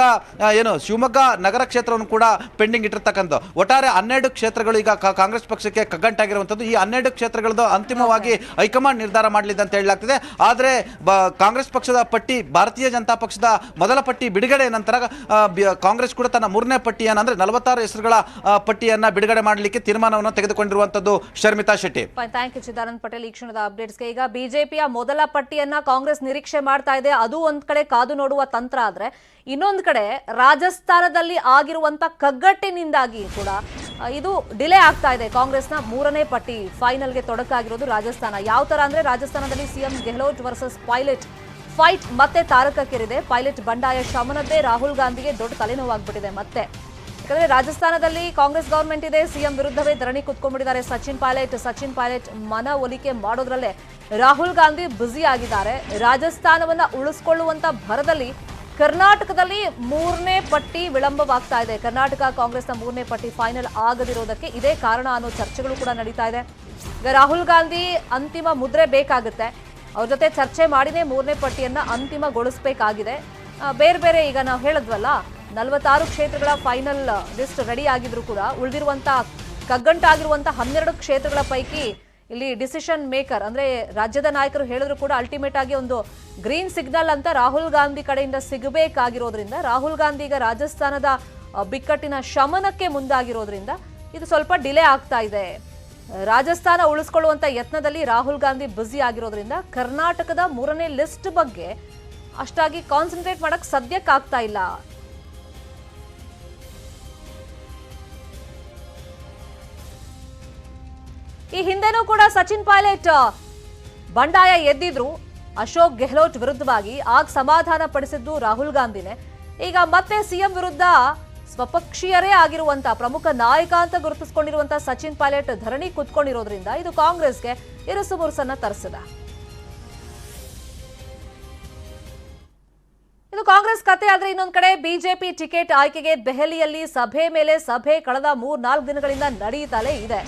ಏನು ಶಿವಮೊಗ್ಗ ನಗರ ಕ್ಷೇತ್ರವನ್ನು ಕೂಡ ಪೆಂಡಿಂಗ್ ಇಟ್ಟಿರ್ತಕ್ಕಂಥದ್ದು. ಒಟ್ಟಾರೆ 12 ಕ್ಷೇತ್ರಗಳು ಈಗ ಕಾಂಗ್ರೆಸ್ ಪಕ್ಷಕ್ಕೆ ಕಗ್ಗಂಟಾಗಿರುವಂಥದ್ದು. ಈ 12 ಕ್ಷೇತ್ರಗಳದ್ದು ಅಂತಿಮವಾಗಿ ಹೈಕಮಾಂಡ್ ನಿರ್ಧಾರ ಮಾಡಲಿದೆ ಅಂತ ಹೇಳಲಾಗ್ತಿದೆ. ಆದರೆ ಕಾಂಗ್ರೆಸ್ ಪಕ್ಷದ ಪಟ್ಟಿ, ಭಾರತೀಯ ಜನತಾ ಪಕ್ಷದ ಮೊದಲ ಪಟ್ಟಿ ಬಿಡುಗಡೆ ನಂತರ ಕಾಂಗ್ರೆಸ್ ಕೂಡ ತನ್ನ 3ನೇ ಪಟ್ಟಿಯನ್ನು ಅಂದರೆ 46 ಹೆಸರುಗಳ ಪಟ್ಟಿಯನ್ನು ಬಿಡುಗಡೆ ಮಾಡಲಿಕ್ಕೆ ತೀರ್ಮಾನವನ್ನು ತೆಗೆದುಕೊಂಡಿರುವಂಥದ್ದು. ಶರ್ಮಿತಾ ಶೆಟ್ಟಿ, ಥ್ಯಾಂಕ್ ಯು ಚಿದಾನಂದ್ ಪಟೇಲ್ ಈ ಕ್ಷಣದ ಅಪ್ಡೇಟ್ಸ್ಗೆ. ಈಗ ಬಿಜೆಪಿಯ ಮೊದಲ ಪಟ್ಟಿಯನ್ನ ಕಾಂಗ್ರೆಸ್ ನಿರೀಕ್ಷೆ ಮಾಡ್ತಾ ಇದೆ. ಅದು ಒಂದ್ ಕಡೆ ಕಾದು ನೋಡುವ ತಂತ್ರ ಆದ್ರೆ, ಇನ್ನೊಂದು ಕಡೆ ರಾಜಸ್ಥಾನದಲ್ಲಿ ಆಗಿರುವಂತ ಕಗ್ಗಟ್ಟಿನಿಂದಾಗಿ ಕೂಡ ಇದು ಡಿಲೇ ಆಗ್ತಾ ಇದೆ. ಕಾಂಗ್ರೆಸ್ನ 3ನೇ ಪಟ್ಟಿ ಫೈನಲ್ಗೆ ತೊಡಕಾಗಿರೋದು ರಾಜಸ್ಥಾನ. ಯಾವ ತರ ಅಂದ್ರೆ, ರಾಜಸ್ಥಾನದಲ್ಲಿ CM Gehlot versus pilot fight ಮತ್ತೆ ತಾರಕಕ್ಕೇರಿದೆ. ಪೈಲಟ್ ಬಂಡಾಯ ಶಮನದ್ದೇ ರಾಹುಲ್ ಗಾಂಧಿಗೆ ದೊಡ್ಡ ತಲೆನೋವಾಗ್ಬಿಟ್ಟಿದೆ ಮತ್ತೆ. ಯಾಕಂದ್ರೆ ರಾಜಸ್ಥಾನದಲ್ಲಿ ಕಾಂಗ್ರೆಸ್ ಗವರ್ಮೆಂಟ್ ಇದೆ, CM ವಿರುದ್ಧವೇ ಧರಣಿ ಕುತ್ಕೊಂಡ್ಬಿಟ್ಟಿದ್ದಾರೆ ಸಚಿನ್ ಪೈಲಟ್ ಮನ ಒಲಿಕೆ ಮಾಡೋದ್ರಲ್ಲೇ ರಾಹುಲ್ ಗಾಂಧಿ ಬ್ಯುಸಿ ಆಗಿದ್ದಾರೆ. ರಾಜಸ್ಥಾನವನ್ನ ಉಳಿಸ್ಕೊಳ್ಳುವಂತ ಭರದಲ್ಲಿ ಕರ್ನಾಟಕದಲ್ಲಿ 3ನೇ ಪಟ್ಟಿ ವಿಳಂಬವಾಗ್ತಾ ಇದೆ. ಕರ್ನಾಟಕ ಕಾಂಗ್ರೆಸ್ನ 3ನೇ ಪಟ್ಟಿ ಫೈನಲ್ ಆಗದಿರೋದಕ್ಕೆ ಇದೇ ಕಾರಣ ಅನ್ನೋ ಚರ್ಚೆಗಳು ಕೂಡ ನಡೀತಾ ಇದೆ. ಈಗ ರಾಹುಲ್ ಗಾಂಧಿ ಅಂತಿಮ ಮುದ್ರೆ ಬೇಕಾಗುತ್ತೆ, ಅವ್ರ ಜೊತೆ ಚರ್ಚೆ ಮಾಡಿನೇ 3ನೇ ಪಟ್ಟಿಯನ್ನ ಅಂತಿಮಗೊಳಿಸಬೇಕಾಗಿದೆ. ಬೇರೆ ಈಗ ನಾವು ಹೇಳಿದ್ವಲ್ಲ, 46 ಕ್ಷೇತ್ರಗಳ ಫೈನಲ್ ಲಿಸ್ಟ್ ರೆಡಿ ಆಗಿದ್ರು ಕೂಡ ಉಳಿದಿರುವಂತ ಕಗ್ಗಂಟಾಗಿರುವಂತ 12 ಕ್ಷೇತ್ರಗಳ ಪೈಕಿ ಇಲ್ಲಿ ಡಿಸಿಷನ್ ಮೇಕರ್ ಅಂದ್ರೆ ರಾಜ್ಯದ ನಾಯಕರು ಹೇಳಿದ್ರು ಕೂಡ ಅಲ್ಟಿಮೇಟ್ ಆಗಿ ಒಂದು ಗ್ರೀನ್ ಸಿಗ್ನಲ್ ಅಂತ ರಾಹುಲ್ ಗಾಂಧಿ ಕಡೆಯಿಂದ ಸಿಗಬೇಕಾಗಿರೋದ್ರಿಂದ, ರಾಹುಲ್ ಗಾಂಧಿ ಈಗ ರಾಜಸ್ಥಾನದ ಬಿಕ್ಕಟ್ಟಿನ ಶಮನಕ್ಕೆ ಮುಂದಾಗಿರೋದ್ರಿಂದ ಇದು ಸ್ವಲ್ಪ ಡಿಲೇ ಆಗ್ತಾ ಇದೆ. ರಾಜಸ್ಥಾನ ಉಳಿಸ್ಕೊಳ್ಳುವಂತ ಯತ್ನದಲ್ಲಿ ರಾಹುಲ್ ಗಾಂಧಿ ಬ್ಯುಸಿ ಆಗಿರೋದ್ರಿಂದ ಕರ್ನಾಟಕದ 3ನೇ ಲಿಸ್ಟ್ ಬಗ್ಗೆ ಅಷ್ಟಾಗಿ ಕಾನ್ಸಂಟ್ರೇಟ್ ಮಾಡಕ್ ಸದ್ಯಕ್ಕಾಗ್ತಾ ಇಲ್ಲ. ಈ ಹಿಂದೆನೂ ಕೂಡ ಸಚಿನ್ ಪೈಲಟ್ ಬಂಡಾಯ ಎದ್ದಿದ್ರು ಅಶೋಕ್ ಗೆಹ್ಲೋಟ್ ವಿರುದ್ಧವಾಗಿ. ಆಗ ಸಮಾಧಾನ ಪಡಿಸಿದ್ದು ರಾಹುಲ್ ಗಾಂಧಿನೇ. ಈಗ ಮತ್ತೆ CM ವಿರುದ್ಧ ಸ್ವಪಕ್ಷೀಯರೇ ಆಗಿರುವಂತಹ ಪ್ರಮುಖ ನಾಯಕ ಅಂತ ಗುರುತಿಸಿಕೊಂಡಿರುವಂತಹ ಸಚಿನ್ ಪೈಲಟ್ ಧರಣಿ ಕುತ್ಕೊಂಡಿರೋದ್ರಿಂದ ಇದು ಕಾಂಗ್ರೆಸ್ಗೆ ಇರುಸು ಮುರುಸನ್ನ ತರಿಸಿದೆ. ಇದು ಕಾಂಗ್ರೆಸ್ ಕತೆ. ಆದ್ರೆ ಇನ್ನೊಂದ್ ಕಡೆ ಬಿಜೆಪಿ ಟಿಕೆಟ್ ಆಯ್ಕೆಗೆ ದೆಹಲಿಯಲ್ಲಿ ಸಭೆ ಮೇಲೆ ಸಭೆ ಕಳೆದ 3-4 ದಿನಗಳಿಂದ ನಡೆಯುತ್ತಲೇ ಇದೆ.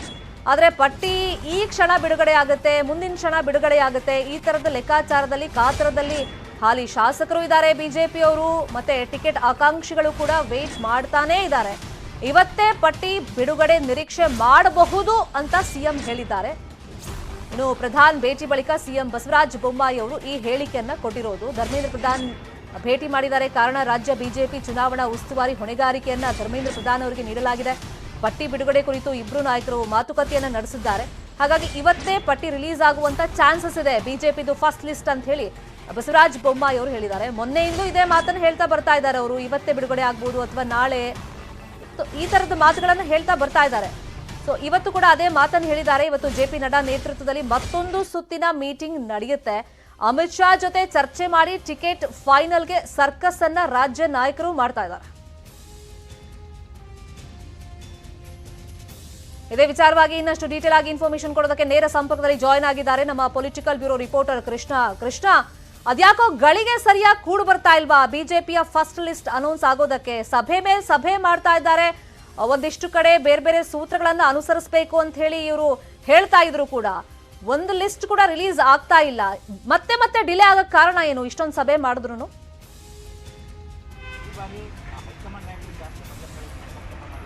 ಆದ್ರೆ ಪಟ್ಟಿ ಈ ಕ್ಷಣ ಬಿಡುಗಡೆ ಆಗುತ್ತೆ, ಮುಂದಿನ ಕ್ಷಣ ಬಿಡುಗಡೆ ಆಗುತ್ತೆ, ಈ ತರದ ಲೆಕ್ಕಾಚಾರದಲ್ಲಿ ಕಾತರದಲ್ಲಿ ಹಾಲಿ ಶಾಸಕರು ಇದ್ದಾರೆ ಬಿಜೆಪಿಯವರು, ಮತ್ತೆ ಟಿಕೆಟ್ ಆಕಾಂಕ್ಷಿಗಳು ಕೂಡ ವೇಟ್ ಮಾಡ್ತಾನೇ ಇದ್ದಾರೆ. ಇವತ್ತೇ ಪಟ್ಟಿ ಬಿಡುಗಡೆ ನಿರೀಕ್ಷೆ ಮಾಡಬಹುದು ಅಂತ ಸಿಎಂ ಹೇಳಿದ್ದಾರೆ. ಇನ್ನು ಪ್ರಧಾನ್ ಭೇಟಿ ಬಳಿಕ ಸಿಎಂ ಬಸವರಾಜ ಬೊಮ್ಮಾಯಿ ಅವರು ಈ ಹೇಳಿಕೆಯನ್ನ ಕೊಟ್ಟಿರೋದು. ಧರ್ಮೇಂದ್ರ ಪ್ರಧಾನ್ ಭೇಟಿ ಮಾಡಿದ್ದಾರೆ. ಕಾರಣ ರಾಜ್ಯ ಬಿಜೆಪಿ ಚುನಾವಣಾ ಉಸ್ತುವಾರಿ ಹೊಣೆಗಾರಿಕೆಯನ್ನ ಧರ್ಮೇಂದ್ರ ಪ್ರಧಾನ್ ಅವರಿಗೆ ನೀಡಲಾಗಿದೆ. ಪಟ್ಟಿ ಬಿಡುಗಡೆ ಕುರಿತು ಇಬ್ರು ನಾಯಕರು ಮಾತುಕತೆಯನ್ನ ನಡೆಸಿದ್ದಾರೆ. ಹಾಗಾಗಿ ಇವತ್ತೇ ಪಟ್ಟಿ ರಿಲೀಸ್ ಆಗುವಂತ ಚಾನ್ಸಸ್ ಇದೆ. ಬಿಜೆಪಿದು ಫಸ್ಟ್ ಲಿಸ್ಟ್ ಅಂತ ಹೇಳಿ ಬಸವರಾಜ ಬೊಮ್ಮಾಯಿ ಅವರು ಹೇಳಿದ್ದಾರೆ. ಮೊನ್ನೆಯಿಂದಲೂ ಇದೇ ಮಾತನ್ನು ಹೇಳ್ತಾ ಬರ್ತಾ ಇದ್ದಾರೆ ಅವರು. ಇವತ್ತೇ ಬಿಡುಗಡೆ ಆಗ್ಬೋದು ಅಥವಾ ನಾಳೆ, ಈ ತರದ ಮಾತುಗಳನ್ನ ಹೇಳ್ತಾ ಬರ್ತಾ ಇದ್ದಾರೆ. ಸೊ ಇವತ್ತು ಕೂಡ ಅದೇ ಮಾತನ್ನು ಹೇಳಿದ್ದಾರೆ. ಇವತ್ತು ಜೆಪಿ ನಡ್ಡಾ ನೇತೃತ್ವದಲ್ಲಿ ಮತ್ತೊಂದು ಸುತ್ತಿನ ಮೀಟಿಂಗ್ ನಡೆಯುತ್ತೆ. ಅಮಿತ್ ಶಾ ಜೊತೆ ಚರ್ಚೆ ಮಾಡಿ ಟಿಕೆಟ್ ಫೈನಲ್ಗೆ ಸರ್ಕಸ್ ಅನ್ನ ರಾಜ್ಯ ನಾಯಕರು ಮಾಡ್ತಾ ಇದ್ದಾರೆ. ಇದೇ ವಿಚಾರವಾಗಿ ಇನ್ನಷ್ಟು ಡೀಟೇಲ್ ಆಗಿ ಇನ್ಫಾರ್ಮೇಶನ್ ಕೊಡೋದಕ್ಕೆ ನೇರ ಸಂಪರ್ಕದಲ್ಲಿ ಜಾಯ್ನ್ ಆಗಿದ್ದಾರೆ ನಮ್ಮ ಪೊಲಿಟಿಕಲ್ ಬ್ಯೂರೋ ರಿಪೋರ್ಟರ್ ಕೃಷ್ಣ. ಅದ್ಯಾಕೋ ಗಳಿಗೆ ಸರಿಯಾಗಿ ಕೂಡು ಬರ್ತಾ ಇಲ್ವಾ ಬಿಜೆಪಿಯ ಫಸ್ಟ್ ಲಿಸ್ಟ್ ಅನೌನ್ಸ್ ಆಗೋದಕ್ಕೆ? ಸಭೆ ಮೇಲೆ ಸಭೆ ಮಾಡ್ತಾ ಇದ್ದಾರೆ. ಒಂದಿಷ್ಟು ಕಡೆ ಬೇರೆ ಬೇರೆ ಸೂತ್ರಗಳನ್ನ ಅನುಸರಿಸಬೇಕು ಅಂತ ಹೇಳಿ ಇವರು ಹೇಳ್ತಾ ಇದ್ರು ಕೂಡ ಒಂದು ಲಿಸ್ಟ್ ಕೂಡ ರಿಲೀಸ್ ಆಗ್ತಾ ಇಲ್ಲ. ಮತ್ತೆ ಡಿಲೇ ಆಗಕ್ಕೆ ಕಾರಣ ಏನು ಇಷ್ಟೊಂದು ಸಭೆ ಮಾಡಿದ್ರು?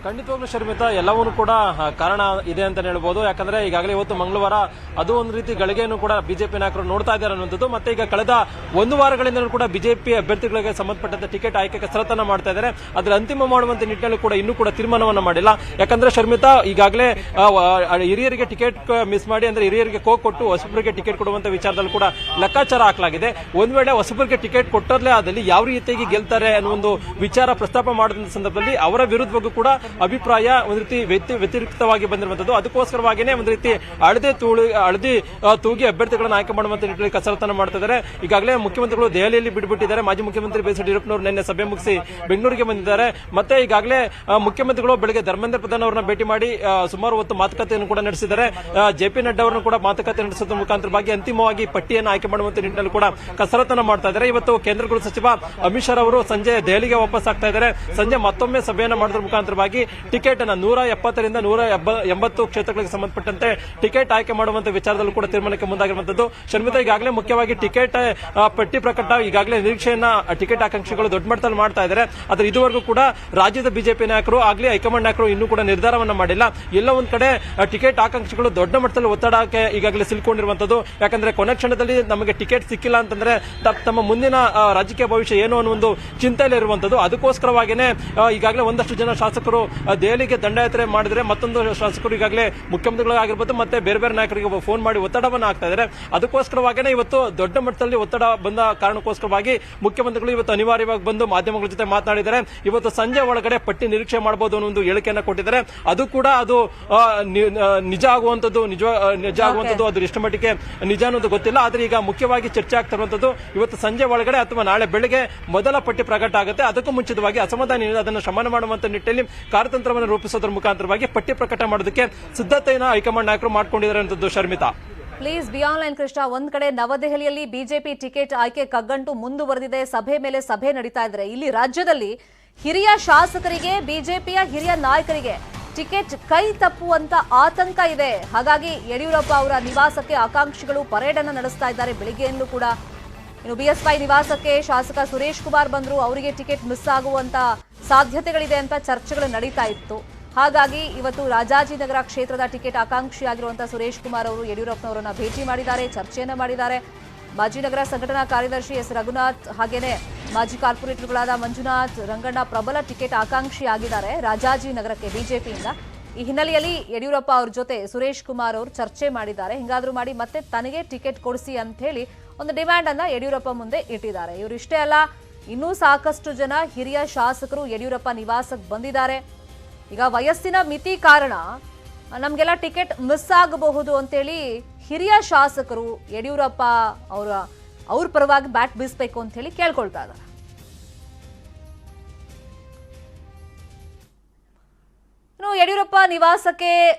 ಖಂಡಿತವಾಗ್ಲೂ ಶರ್ಮಿತಾ, ಎಲ್ಲವನ್ನೂ ಕೂಡ ಕಾರಣ ಇದೆ ಅಂತ ಹೇಳ್ಬೋದು. ಯಾಕಂದ್ರೆ ಈಗಾಗಲೇ ಇವತ್ತು ಮಂಗಳವಾರ ಅದು ಒಂದು ರೀತಿ ಗಳಿಗೆಯನ್ನು ಕೂಡ ಬಿಜೆಪಿ ನಾಯಕರು ನೋಡ್ತಾ ಇದ್ದಾರೆ ಅನ್ನುವಂಥದ್ದು. ಮತ್ತೆ ಈಗ ಕಳೆದ 1 ವಾರಗಳಿಂದಲೂ ಕೂಡ ಬಿಜೆಪಿ ಅಭ್ಯರ್ಥಿಗಳಿಗೆ ಸಂಬಂಧಪಟ್ಟಂತೆ ಟಿಕೆಟ್ ಆಯ್ಕೆ ಕಸರತ್ತನ್ನ ಮಾಡ್ತಾ ಇದ್ದಾರೆ. ಅದರ ಅಂತಿಮ ಮಾಡುವಂತ ನಿಟ್ಟಿನಲ್ಲಿ ಕೂಡ ಇನ್ನೂ ಕೂಡ ತೀರ್ಮಾನವನ್ನ ಮಾಡಿಲ್ಲ. ಯಾಕಂದ್ರೆ ಶರ್ಮಿತಾ, ಈಗಾಗಲೇ ಹಿರಿಯರಿಗೆ ಟಿಕೆಟ್ ಮಿಸ್ ಮಾಡಿ ಅಂದ್ರೆ ಹಿರಿಯರಿಗೆ ಕೊಟ್ಟು ಹೊಸಬರಿಗೆ ಟಿಕೆಟ್ ಕೊಡುವಂತ ವಿಚಾರದಲ್ಲಿ ಕೂಡ ಲೆಕ್ಕಾಚಾರ ಹಾಕಲಾಗಿದೆ. ಒಂದ್ ವೇಳೆ ಹೊಸಬರಿಗೆ ಟಿಕೆಟ್ ಕೊಟ್ಟರಲೇ ಆದಲ್ಲಿ ಯಾವ ರೀತಿಯಾಗಿ ಗೆಲ್ತಾರೆ ಅನ್ನೋ ಒಂದು ವಿಚಾರ ಪ್ರಸ್ತಾಪ ಮಾಡಿದ ಸಂದರ್ಭದಲ್ಲಿ ಅವರ ವಿರುದ್ಧವಾಗೂ ಕೂಡ ಅಭಿಪ್ರಾಯ ಒಂದು ರೀತಿ ವ್ಯತಿರಿಕ್ತವಾಗಿ ಬಂದಿರುವಂತದ್ದು. ಅದಕ್ಕೋಸ್ಕರವಾಗಿನೇ ಒಂದು ರೀತಿ ಹಳದಿ ತೂಗಿ ಅಭ್ಯರ್ಥಿಗಳನ್ನು ಆಯ್ಕೆ ಮಾಡುವಂತ ನಿಟ್ಟಿನಲ್ಲಿ ಕಸರತ್ತನ್ನು ಮಾಡ್ತಾ ಇದ್ದಾರೆ. ಈಗಾಗಲೇ ಮುಖ್ಯಮಂತ್ರಿಗಳು ದೆಹಲಿಯಲ್ಲಿ ಬಿಟ್ಬಿಟ್ಟಿದ್ದಾರೆ. ಮಾಜಿ ಮುಖ್ಯಮಂತ್ರಿ ಬಿ ಎಸ್ ಯಡಿಯೂರಪ್ಪನವರು ನಿನ್ನೆ ಸಭೆ ಮುಗಿಸಿ ಬೆಂಗಳೂರಿಗೆ ಬಂದಿದ್ದಾರೆ. ಮತ್ತೆ ಈಗಾಗಲೇ ಮುಖ್ಯಮಂತ್ರಿಗಳು ಬೆಳಗ್ಗೆ ಧರ್ಮೇಂದ್ರ ಪ್ರಧಾನ್ ಅವರನ್ನ ಭೇಟಿ ಮಾಡಿ ಸುಮಾರು ಹೊತ್ತು ಮಾತುಕತೆಯನ್ನು ಕೂಡ ನಡೆಸಿದ್ದಾರೆ. ಜೆಪಿ ನಡ್ಡಾ ಅವರನ್ನು ಕೂಡ ಮಾತುಕತೆ ನಡೆಸುವ ಮುಖಾಂತರವಾಗಿ ಅಂತಿಮವಾಗಿ ಪಟ್ಟಿಯನ್ನು ಆಯ್ಕೆ ಮಾಡುವಂತ ನಿಟ್ಟಿನಲ್ಲಿ ಕೂಡ ಕಸರತ್ತನ್ನು ಮಾಡ್ತಾ ಇದ್ದಾರೆ. ಇವತ್ತು ಕೇಂದ್ರ ಗೃಹ ಸಚಿವ ಅಮಿತ್ ಶಾ ಅವರು ಸಂಜೆ ದೆಹಲಿಗೆ ವಾಪಸ್ ಆಗ್ತಾ ಇದ್ದಾರೆ. ಸಂಜೆ ಮತ್ತೊಮ್ಮೆ ಸಭೆಯನ್ನು ಮಾಡೋದ್ರ ಮುಖಾಂತರವಾಗಿ ಟಿಕೆಟ್ ಅನ್ನು 170ರಿಂದ 180 ಕ್ಷೇತ್ರಗಳಿಗೆ ಸಂಬಂಧಪಟ್ಟಂತೆ ಟಿಕೆಟ್ ಆಯ್ಕೆ ಮಾಡುವಂತ ವಿಚಾರದಲ್ಲೂ ಕೂಡ ತೀರ್ಮಾನಕ್ಕೆ ಮುಂದಾಗಿರುವಂತದ್ದು. ಶರ್ಮಿತಾ, ಈಗಾಗಲೇ ಮುಖ್ಯವಾಗಿ ಟಿಕೆಟ್ ಪಟ್ಟಿ ಪ್ರಕಟ ಈಗಾಗಲೇ ನಿರೀಕ್ಷೆಯನ್ನ ಟಿಕೆಟ್ ಆಕಾಂಕ್ಷಿಗಳು ದೊಡ್ಡ ಮಟ್ಟದಲ್ಲಿ ಮಾಡ್ತಾ ಇದ್ದಾರೆ. ಆದ್ರೆ ಇದುವರೆಗೂ ಕೂಡ ರಾಜ್ಯದ ಬಿಜೆಪಿ ನಾಯಕರು ಆಗ್ಲಿ ಹೈಕಮಾಂಡ್ ನಾಯಕರು ಇನ್ನೂ ಕೂಡ ನಿರ್ಧಾರವನ್ನ ಮಾಡಿಲ್ಲ. ಎಲ್ಲ ಒಂದ್ ಕಡೆ ಟಿಕೆಟ್ ಆಕಾಂಕ್ಷಿಗಳು ದೊಡ್ಡ ಮಟ್ಟದಲ್ಲಿ ಒತ್ತಡಕ್ಕೆ ಈಗಾಗಲೇ ಸಿಲ್ಕೊಂಡಿರುವಂತದ್ದು. ಯಾಕಂದ್ರೆ ಕೊನೆ ಕ್ಷಣದಲ್ಲಿ ನಮಗೆ ಟಿಕೆಟ್ ಸಿಕ್ಕಿಲ್ಲ ಅಂತಂದ್ರೆ ತಮ್ಮ ಮುಂದಿನ ರಾಜಕೀಯ ಭವಿಷ್ಯ ಏನು ಅನ್ನೋ ಒಂದು ಚಿಂತೆಯಲ್ಲಿ ಇರುವಂತದ್ದು. ಅದಕ್ಕೋಸ್ಕರವಾಗಿನೇ ಈಗಾಗಲೇ ಒಂದಷ್ಟು ಜನ ಶಾಸಕರು ದೆಹಲಿಗೆ ದಂಡಯಾತ್ರೆ ಮಾಡಿದ್ರೆ, ಮತ್ತೊಂದು ಶಾಸಕರು ಈಗಾಗಲೇ ಮುಖ್ಯಮಂತ್ರಿಗಳಾಗಿರ್ಬೋದು ಮತ್ತೆ ಬೇರೆ ಬೇರೆ ನಾಯಕರಿಗೆ ಫೋನ್ ಮಾಡಿ ಒತ್ತಡವನ್ನು ಹಾಕ್ತಾ ಇದ್ದಾರೆ. ಅದಕ್ಕೋಸ್ಕರವಾಗಿನೇ ಇವತ್ತು ದೊಡ್ಡ ಮಟ್ಟದಲ್ಲಿ ಒತ್ತಡ ಬಂದ ಕಾರಣಕ್ಕೋಸ್ಕರವಾಗಿ ಮುಖ್ಯಮಂತ್ರಿಗಳು ಇವತ್ತು ಅನಿವಾರ್ಯವಾಗಿ ಬಂದು ಮಾಧ್ಯಮಗಳ ಜೊತೆ ಮಾತನಾಡಿದ್ದಾರೆ. ಇವತ್ತು ಸಂಜೆ ಒಳಗಡೆ ಪಟ್ಟಿ ನಿರೀಕ್ಷೆ ಮಾಡಬಹುದು ಅನ್ನೋ ಒಂದು ಹೇಳಿಕೆಯನ್ನು ಕೊಟ್ಟಿದ್ದಾರೆ. ಅದು ಕೂಡ ಅದು ನಿಜ ಆಗುವಂತದ್ದು ಅದು ಎಷ್ಟು ಮಟ್ಟಿಗೆ ನಿಜ ಅನ್ನೋದು ಗೊತ್ತಿಲ್ಲ. ಆದ್ರೆ ಈಗ ಮುಖ್ಯವಾಗಿ ಚರ್ಚೆ ಆಗ್ತಾ ಇರುವಂತದ್ದು ಇವತ್ತು ಸಂಜೆ ಒಳಗಡೆ ಅಥವಾ ನಾಳೆ ಬೆಳಗ್ಗೆ ಮೊದಲ ಪಟ್ಟಿ ಪ್ರಕಟ ಆಗುತ್ತೆ. ಅದಕ್ಕೂ ಮುಂಚಿತವಾಗಿ ಅಸಮಾಧಾನ ಅದನ್ನು ಶಮನ ಮಾಡುವಂತ ನಿಟ್ಟಿನಲ್ಲಿ ಕಾರ್ಯತಂತ್ರವನ್ನು ರೂಪಿಸೋದ್ರ ಮುಖಾಂತರವಾಗಿ ಪಟ್ಟಿ ಪ್ರಕಟ ಮಾಡೋದಕ್ಕೆ ಸಿದ್ಧತೆಯನ್ನು ಹೈಕಮಾಂಡ್ ನಾಯಕರು ಮಾಡಿಕೊಂಡಿದ್ದಾರೆ ಅಂತದ್ದು. Sharmita, please be online Krishna. ಒಂದ್ ಕಡೆ ನವದೆಹಲಿಯಲ್ಲಿ ಬಿಜೆಪಿ ಟಿಕೆಟ್ ಆಯ್ಕೆ ಕಗ್ಗಂಟು ಮುಂದುವರೆದಿದೆ. ಸಭೆ ಮೇಲೆ ಸಭೆ ನಡೀತಾ ಇದ್ರೆ ಇಲ್ಲಿ ರಾಜ್ಯದಲ್ಲಿ ಹಿರಿಯ ಶಾಸಕರಿಗೆ, ಬಿಜೆಪಿಯ ಹಿರಿಯ ನಾಯಕರಿಗೆ ಟಿಕೆಟ್ ಕೈ ತಪ್ಪುವಂತ ಆತಂಕ ಇದೆ. ಹಾಗಾಗಿ ಯಡಿಯೂರಪ್ಪ ಅವರ ನಿವಾಸಕ್ಕೆ ಆಕಾಂಕ್ಷಿಗಳು ಪರೇಡ್ ಅನ್ನು ನಡೆಸ್ತಾ ಇದ್ದಾರೆ. ಬೆಳಿಗ್ಗೆಯಲ್ಲೂ ಕೂಡ ಇನ್ನು ಬಿಎಸ್ವೈ ನಿವಾಸಕ್ಕೆ ಶಾಸಕ ಸುರೇಶ್ ಕುಮಾರ್ ಬಂದ್ರು. ಅವರಿಗೆ ಟಿಕೆಟ್ ಮಿಸ್ ಆಗುವಂತ ಸಾಧ್ಯತೆಗಳಿದೆ ಅಂತ ಚರ್ಚೆಗಳು ನಡೀತಾ ಇತ್ತು. ಹಾಗಾಗಿ ಇವತ್ತು ರಾಜಾಜಿನಗರ ಕ್ಷೇತ್ರದ ಟಿಕೆಟ್ ಆಕಾಂಕ್ಷಿಯಾಗಿರುವಂತಹ ಸುರೇಶ್ ಕುಮಾರ್ ಅವರು ಯಡಿಯೂರಪ್ಪನವರನ್ನ ಭೇಟಿ ಮಾಡಿದ್ದಾರೆ, ಚರ್ಚೆಯನ್ನ ಮಾಡಿದ್ದಾರೆ. ಮಾಜಿ ನಗರ ಸಂಘಟನಾ ಕಾರ್ಯದರ್ಶಿ ಎಸ್ ರಘುನಾಥ್ ಹಾಗೇನೆ ಮಾಜಿ ಕಾರ್ಪೊರೇಟರ್ಗಳಾದ ಮಂಜುನಾಥ್, ರಂಗಣ್ಣ ಪ್ರಬಲ ಟಿಕೆಟ್ ಆಕಾಂಕ್ಷಿಯಾಗಿದ್ದಾರೆ ರಾಜಾಜಿನಗರಕ್ಕೆ ಬಿಜೆಪಿಯಿಂದ. ಈ ಹಿನ್ನೆಲೆಯಲ್ಲಿ ಯಡಿಯೂರಪ್ಪ ಅವ್ರ ಜೊತೆ ಸುರೇಶ್ ಕುಮಾರ್ ಅವರು ಚರ್ಚೆ ಮಾಡಿದ್ದಾರೆ. ಹಿಂಗಾದ್ರೂ ಮಾಡಿ ಮತ್ತೆ ತನಗೆ ಟಿಕೆಟ್ ಕೊಡಿಸಿ ಅಂತ ಹೇಳಿ ಒಂದು ಡಿಮ್ಯಾಂಡ್ ಅನ್ನ ಯಡಿಯೂರಪ್ಪ ಮುಂದೆ ಇಟ್ಟಿದ್ದಾರೆ. ಇವರು ಇಷ್ಟೇ ಅಲ್ಲ, ಇನ್ನೂ ಸಾಕಷ್ಟು ಜನ ಹಿರಿಯ ಶಾಸಕರು ಯಡಿಯೂರಪ್ಪ ನಿವಾಸಕ್ಕೆ ಬಂದಿದ್ದಾರೆ. ಈಗ ವಯಸ್ಸಿನ ಮಿತಿ ಕಾರಣ ನಮಗೆಲ್ಲ ಟಿಕೆಟ್ ಮಿಸ್ ಆಗಬಹುದು ಅಂತೇಳಿ ಹಿರಿಯ ಶಾಸಕರು ಯಡಿಯೂರಪ್ಪ ಅವ್ರ ಪರವಾಗಿ ಬ್ಯಾಟ್ ಬೀಸಬೇಕು ಅಂತ ಹೇಳಿ ಕೇಳ್ಕೊಳ್ತಾ ಇದ್ದಾರೆ. ಯಡಿಯೂರಪ್ಪ ನಿವಾಸಕ್ಕೆ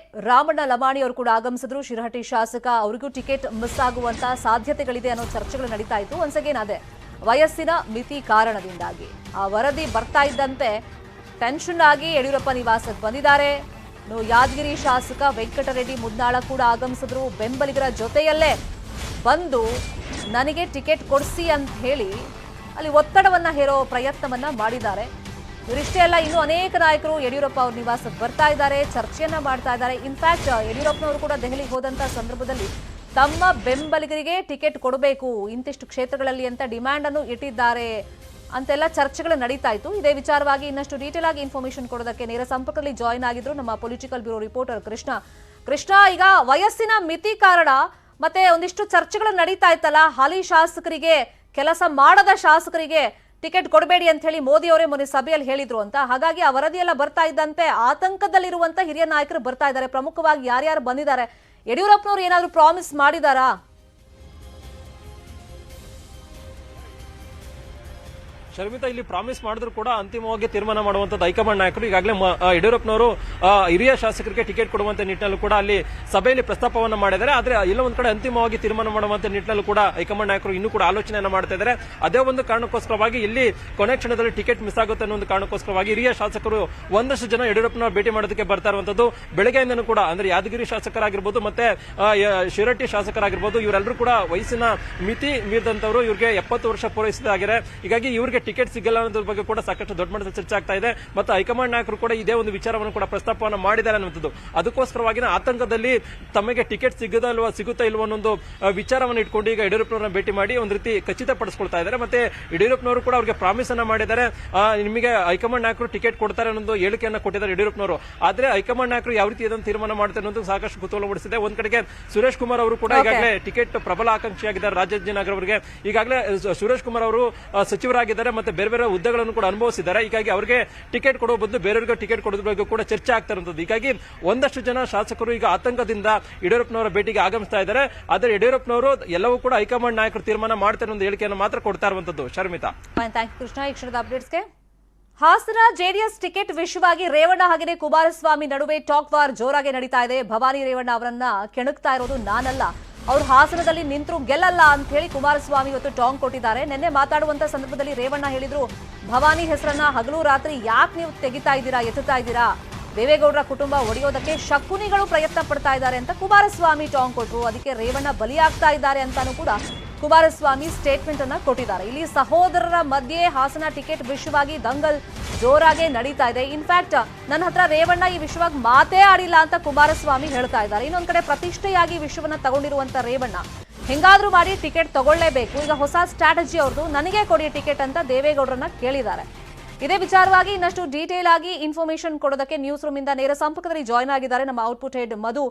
ರಾಮಣ್ಣ ಲಮಾಣಿ ಅವರು ಕೂಡ ಆಗಮಿಸಿದ್ರು. ಶಿರಹಟ್ಟಿ ಶಾಸಕ ಅವರಿಗೂ ಟಿಕೆಟ್ ಮಿಸ್ ಆಗುವಂತ ಸಾಧ್ಯತೆಗಳಿದೆ ಅನ್ನೋ ಚರ್ಚೆಗಳು ನಡೀತಾ ಇತ್ತು. ಒನ್ಸ್ ಅಗೇನ್ ಅದೇ ವಯಸ್ಸಿನ ಮಿತಿ ಕಾರಣದಿಂದಾಗಿ ಆ ವರದಿ ಬರ್ತಾ ಇದ್ದಂತೆ ಟೆನ್ಷನ್ ಆಗಿ ಯಡಿಯೂರಪ್ಪ ನಿವಾಸಕ್ಕೆ ಬಂದಿದ್ದಾರೆ. ಯಾದಗಿರಿ ಶಾಸಕ ವೆಂಕಟರೆಡ್ಡಿ ಮುದ್ನಾಳ ಕೂಡ ಆಗಮಿಸಿದ್ರು. ಬೆಂಬಲಿಗರ ಜೊತೆಯಲ್ಲೇ ಬಂದು ನನಗೆ ಟಿಕೆಟ್ ಕೊಡಿಸಿ ಅಂತ ಹೇಳಿ ಅಲ್ಲಿ ಒತ್ತಡವನ್ನ ಹೇರೋ ಪ್ರಯತ್ನವನ್ನ ಮಾಡಿದ್ದಾರೆ. ಇವರಿಷ್ಟೇ ಅಲ್ಲ, ಇನ್ನೂ ಅನೇಕ ನಾಯಕರು ಯಡಿಯೂರಪ್ಪ ಅವ್ರ ನಿವಾಸಕ್ಕೆ ಬರ್ತಾ ಇದ್ದಾರೆ, ಚರ್ಚೆಯನ್ನ ಮಾಡ್ತಾ ಇದ್ದಾರೆ. ಇನ್ಫ್ಯಾಕ್ಟ್ ಯಡಿಯೂರಪ್ಪನವರು ಕೂಡ ದೆಹಲಿಗೆ ಹೋದಂತ ಸಂದರ್ಭದಲ್ಲಿ ತಮ್ಮ ಬೆಂಬಲಿಗರಿಗೆ ಟಿಕೆಟ್ ಕೊಡಬೇಕು ಇಂತಿಷ್ಟು ಕ್ಷೇತ್ರಗಳಲ್ಲಿ ಅಂತ ಡಿಮ್ಯಾಂಡ್ ಅನ್ನು ಇಟ್ಟಿದ್ದಾರೆ ಅಂತೆಲ್ಲ ಚರ್ಚೆಗಳು ನಡೀತಾ ಇತ್ತು. ಇದೇ ವಿಚಾರವಾಗಿ ಇನ್ನಷ್ಟು ಡೀಟೇಲ್ ಆಗಿ ಇನ್ಫಾರ್ಮೇಶನ್ ಕೊಡೋದಕ್ಕೆ ನೇರ ಸಂಪರ್ಕದಲ್ಲಿ ಜಾಯಿನ್ ಆಗಿದ್ರು ನಮ್ಮ ಪೊಲಿಟಿಕಲ್ ಬ್ಯೂರೋ ರಿಪೋರ್ಟರ್ ಕೃಷ್ಣ. ಈಗ ವಯಸ್ಸಿನ ಮಿತಿ ಕಾರಣ ಮತ್ತೆ ಒಂದಿಷ್ಟು ಚರ್ಚೆಗಳು ನಡೀತಾ ಇತ್ತಲ್ಲ, ಹಾಲಿ ಶಾಸಕರಿಗೆ, ಕೆಲಸ ಮಾಡದ ಶಾಸಕರಿಗೆ ಟಿಕೆಟ್ ಕೊಡಬೇಡಿ ಅಂತ ಹೇಳಿ ಮೋದಿ ಅವರೇ ಮೊನ್ನೆ ಸಭೆಯಲ್ಲಿ ಹೇಳಿದ್ರು ಅಂತ. ಹಾಗಾಗಿ ಆ ವರದಿಯೆಲ್ಲ ಬರ್ತಾ ಇದ್ದಂತೆ ಆತಂಕದಲ್ಲಿರುವಂತ ಹಿರಿಯ ನಾಯಕರು ಬರ್ತಾ ಇದ್ದಾರೆ. ಪ್ರಮುಖವಾಗಿ ಯಾರ್ಯಾರು ಬಂದಿದ್ದಾರೆ? ಯಡಿಯೂರಪ್ಪನವರು ಏನಾದ್ರು ಪ್ರಾಮಿಸ್ ಮಾಡಿದಾರಾ? ಶರ್ಮಿತಾ, ಇಲ್ಲಿ ಪ್ರಾಮಿಸ್ ಮಾಡಿದ್ರು ಕೂಡ ಅಂತಿಮವಾಗಿ ತೀರ್ಮಾನ ಮಾಡುವಂತದ್ದು ಹೈಕಮಾಂಡ್ ನಾಯಕರು. ಈಗಾಗಲೇ ಯಡಿಯೂರಪ್ಪನವರು ಹಿರಿಯ ಶಾಸಕರಿಗೆ ಟಿಕೆಟ್ ಕೊಡುವಂತ ನಿಟ್ಟಿನಲ್ಲೂ ಕೂಡ ಅಲ್ಲಿ ಸಭೆಯಲ್ಲಿ ಪ್ರಸ್ತಾಪವನ್ನು ಮಾಡಿದ್ದಾರೆ. ಆದ್ರೆ ಎಲ್ಲ ಒಂದ್ ಕಡೆ ಅಂತಿಮವಾಗಿ ತೀರ್ಮಾನ ಮಾಡುವಂತ ನಿಟ್ಟಿನಲ್ಲೂ ಕೂಡ ಹೈಕಮಾಂಡ್ ನಾಯಕರು ಇನ್ನೂ ಕೂಡ ಆಲೋಚನೆಯನ್ನ ಮಾಡ್ತಾ ಇದ್ದಾರೆ. ಅದೇ ಒಂದು ಕಾರಣಕ್ಕೋಸ್ಕರವಾಗಿ ಇಲ್ಲಿ ಕೊನೆ ಕ್ಷಣದಲ್ಲಿ ಟಿಕೆಟ್ ಮಿಸ್ ಆಗುತ್ತೆ ಅನ್ನೋ ಒಂದು ಕಾರಣಕ್ಕೋಸ್ಕರವಾಗಿ ಹಿರಿಯ ಶಾಸಕರು ಒಂದಷ್ಟು ಜನ ಯಡಿಯೂರಪ್ಪನವರು ಭೇಟಿ ಮಾಡೋದಕ್ಕೆ ಬರ್ತಾ ಇರುವಂತದ್ದು. ಬೆಳಗ್ಗೆಯಿಂದನೂ ಕೂಡ ಅಂದ್ರೆ ಯಾದಗಿರಿ ಶಾಸಕರಾಗಿರ್ಬೋದು ಮತ್ತೆ ಶಿರಹಟ್ಟಿ ಶಾಸಕರಾಗಿರ್ಬೋದು, ಇವರೆಲ್ಲರೂ ಕೂಡ ವಯಸ್ಸಿನ ಮಿತಿ ಮೀರಿದಂತವರು. ಇವ್ರಿಗೆ 70 ವರ್ಷ ಪೂರೈಸಿದಾಗಿದೆ. ಹೀಗಾಗಿ ಇವ್ರಿಗೆ ಟಿಕೆಟ್ ಸಿಗಲ್ಲ ಅನ್ನೋದ್ರ ಬಗ್ಗೆ ಕೂಡ ಸಾಕಷ್ಟು ದೊಡ್ಡ ಮಟ್ಟದ ಚರ್ಚೆ ಆಗ್ತಾ ಇದೆ. ಮತ್ತು ಹೈಕಮಾಂಡ್ ನಾಯಕರು ಕೂಡ ಇದೇ ಒಂದು ವಿಚಾರವನ್ನು ಕೂಡ ಪ್ರಸ್ತಾಪವನ್ನು ಮಾಡಿದ್ದಾರೆ ಅನ್ನುವಂಥದ್ದು. ಅದಕ್ಕೋಸ್ಕರವಾಗಿ ಆತಂಕದಲ್ಲಿ ತಮಗೆ ಟಿಕೆಟ್ ಸಿಗುತ್ತಾ ಇಲ್ವೋ ಅನ್ನೊಂದು ವಿಚಾರವನ್ನು ಇಟ್ಕೊಂಡು ಈಗ ಯಡಿಯೂರಪ್ಪನವರನ್ನ ಭೇಟಿ ಮಾಡಿ ಒಂದು ರೀತಿ ಖಚಿತಪಡಿಸಿಕೊಳ್ತಾ ಇದ್ದಾರೆ. ಮತ್ತೆ ಯಡಿಯೂರಪ್ಪನವರು ಕೂಡ ಅವರಿಗೆ ಪ್ರಾಮಿಸ್ ಅನ್ನ ಮಾಡಿದ್ದಾರೆ, ನಿಮಗೆ ಹೈಕಮಾಂಡ್ ನಾಯಕರು ಟಿಕೆಟ್ ಕೊಡ್ತಾರೆ ಅನ್ನೋ ಹೇಳಿಕೆಯನ್ನು ಕೊಟ್ಟಿದ್ದಾರೆ ಯಡಿಯೂರಪ್ಪನವರು. ಆದ್ರೆ ಹೈಕಮಾಂಡ್ ನಾಯಕರು ಯಾವ ರೀತಿ ಇದನ್ನು ತೀರ್ಮಾನ ಮಾಡ್ತಾರೆ ಅನ್ನೋದು ಸಾಕಷ್ಟು ಕುತೂಹಲ ಮೂಡಿಸಿದೆ. ಒಂದ್ ಕಡೆಗೆ ಸುರೇಶ್ ಕುಮಾರ್ ಅವರು ಕೂಡ ಈಗಾಗಲೇ ಟಿಕೆಟ್ ಪ್ರಬಲ ಆಕಾಂಕ್ಷಿಯಾಗಿದ್ದಾರೆ ರಾಜಾಜಿನಗರ ಅವರಿಗೆ. ಈಗಾಗಲೇ ಸುರೇಶ್ ಕುಮಾರ್ ಅವರು ಸಚಿವರಾಗಿದ್ದಾರೆ ಮತ್ತೆ ಬೇರೆ ಬೇರೆ ಹುದ್ದೆಗಳನ್ನು ಕೂಡ ಅನುಭವಿಸಿದ್ದಾರೆ. ಹೀಗಾಗಿ ಅವರಿಗೆ ಟಿಕೆಟ್ ಕೊಡುವ ಬದಲು ಬೇರೆಯವರಿಗೆ ಟಿಕೆಟ್ ಕೊಡೋದ್ರ ಬಗ್ಗೆ ಕೂಡ ಚರ್ಚೆ ಆಗ್ತಾ ಇರುವಂತದ್ದು. ಹೀಗಾಗಿ ಒಂದಷ್ಟು ಜನ ಶಾಸಕರು ಈಗ ಆತಂಕದಿಂದ ಯಡಿಯೂರಪ್ಪನವರ ಭೇಟಿಗೆ ಆಗಮಿಸ್ತಾ ಇದ್ದಾರೆ. ಆದರೆ ಯಡಿಯೂರಪ್ಪನವರು ಎಲ್ಲವೂ ಕೂಡ ಹೈಕಮಾಂಡ್ ನಾಯಕರು ತೀರ್ಮಾನ ಮಾಡ್ತಾರೆ ಅನ್ನೋ ಹೇಳಿಕೆಯನ್ನು ಮಾತ್ರ ಕೊಡ್ತಾ ಇರುವಂತದ್ದು. ಶರ್ಮಿತಾ, ಕೃಷ್ಣ, ಈ ಕ್ಷಣದ ಅಪ್ಡೇಟ್ಸ್ಗೆ. ಹಾಸನ ಜೆಡಿಎಸ್ ಟಿಕೆಟ್ ವಿಷಯವಾಗಿ ರೇವಣ್ಣ ಹಾಗೆಯೇ ಕುಮಾರಸ್ವಾಮಿ ನಡುವೆ ಟಾಕ್ ವಾರ್ ಜೋರಾಗಿ ನಡೀತಾ ಇದೆ. ಭವಾನಿ ರೇವಣ್ಣ ಅವರನ್ನ ಕೆಣಕ್ತಾ ಇರೋದು ನಾನಲ್ಲ, ಅವರು ಹಾಸನದಲ್ಲಿ ನಿಂತರೂ ಗೆಲ್ಲಲ್ಲ ಅಂತ ಹೇಳಿ ಕುಮಾರಸ್ವಾಮಿ ಇವತ್ತು ಟಾಂಗ್ ಕೊಟ್ಟಿದ್ದಾರೆ. ನಿನ್ನೆ ಮಾತಾಡುವಂತ ಸಂದರ್ಭದಲ್ಲಿ ರೇವಣ್ಣ ಹೇಳಿದ್ರು, ಭವಾನಿ ಹೆಸರನ್ನ ಹಗಲು ರಾತ್ರಿ ಯಾಕೆ ನೀವು ಎತ್ತುತ್ತಾ ಇದ್ದೀರಾ, ದೇವೇಗೌಡರ ಕುಟುಂಬ ಒಡೆಯೋದಕ್ಕೆ ಶಕುನಿಗಳು ಪ್ರಯತ್ನ ಪಡ್ತಾ ಇದ್ದಾರೆ ಅಂತ ಕುಮಾರಸ್ವಾಮಿ ಟಾಂಗ್ ಕೊಟ್ರು. ಅದಕ್ಕೆ ರೇವಣ್ಣ ಬಲಿಯಾಗ್ತಾ ಇದ್ದಾರೆ ಅಂತಾನೂ ಕೂಡ ಕುಮಾರಸ್ವಾಮಿ ಸ್ಟೇಟ್ಮೆಂಟ್ ಅನ್ನ ಕೊಟ್ಟಿದ್ದಾರೆ. ಇಲ್ಲಿ ಸಹೋದರರ ಮಧ್ಯೆ ಹಾಸನ ಟಿಕೆಟ್ ವಿಷಯವಾಗಿ ದಂಗಲ್ ಜೋರಾಗಿ ನಡೀತಾ ಇದೆ. ಇನ್ಫ್ಯಾಕ್ಟ್ ನನ್ನ ಹತ್ರ ರೇವಣ್ಣ ಈ ವಿಷಯವಾಗಿ ಮಾತೇ ಆಡಿಲ್ಲ ಅಂತ ಕುಮಾರಸ್ವಾಮಿ ಹೇಳ್ತಾ ಇದ್ದಾರೆ. ಇನ್ನೊಂದ್ ಕಡೆ ಪ್ರತಿಷ್ಠೆಯಾಗಿ ವಿಷಯವನ್ನ ತಗೊಂಡಿರುವಂತ ರೇವಣ್ಣ ಹೆಂಗಾದ್ರೂ ಮಾಡಿ ಟಿಕೆಟ್ ತಗೊಳ್ಳೇಬೇಕು, ಈಗ ಹೊಸ ಸ್ಟ್ರಾಟಜಿ ಅವ್ರದ್ದು, ನನಗೆ ಕೊಡಿ ಟಿಕೆಟ್ ಅಂತ ದೇವೇಗೌಡರನ್ನ ಕೇಳಿದ್ದಾರೆ. ಇದೇ ವಿಚಾರವಾಗಿ ಇನ್ನಷ್ಟು ಡೀಟೇಲ್ ಆಗಿ ಇನ್ಫಾರ್ಮೇಶನ್ ಕೊಡೋದಕ್ಕೆ ನ್ಯೂಸ್ ರೂಮ್ ಇಂದ ನೇರ ಸಂಪರ್ಕದಲ್ಲಿ ಜಾಯ್ನ್ ಆಗಿದ್ದಾರೆ ನಮ್ಮ ಔಟ್ಪುಟ್ ಹೆಡ್ ಮಧು.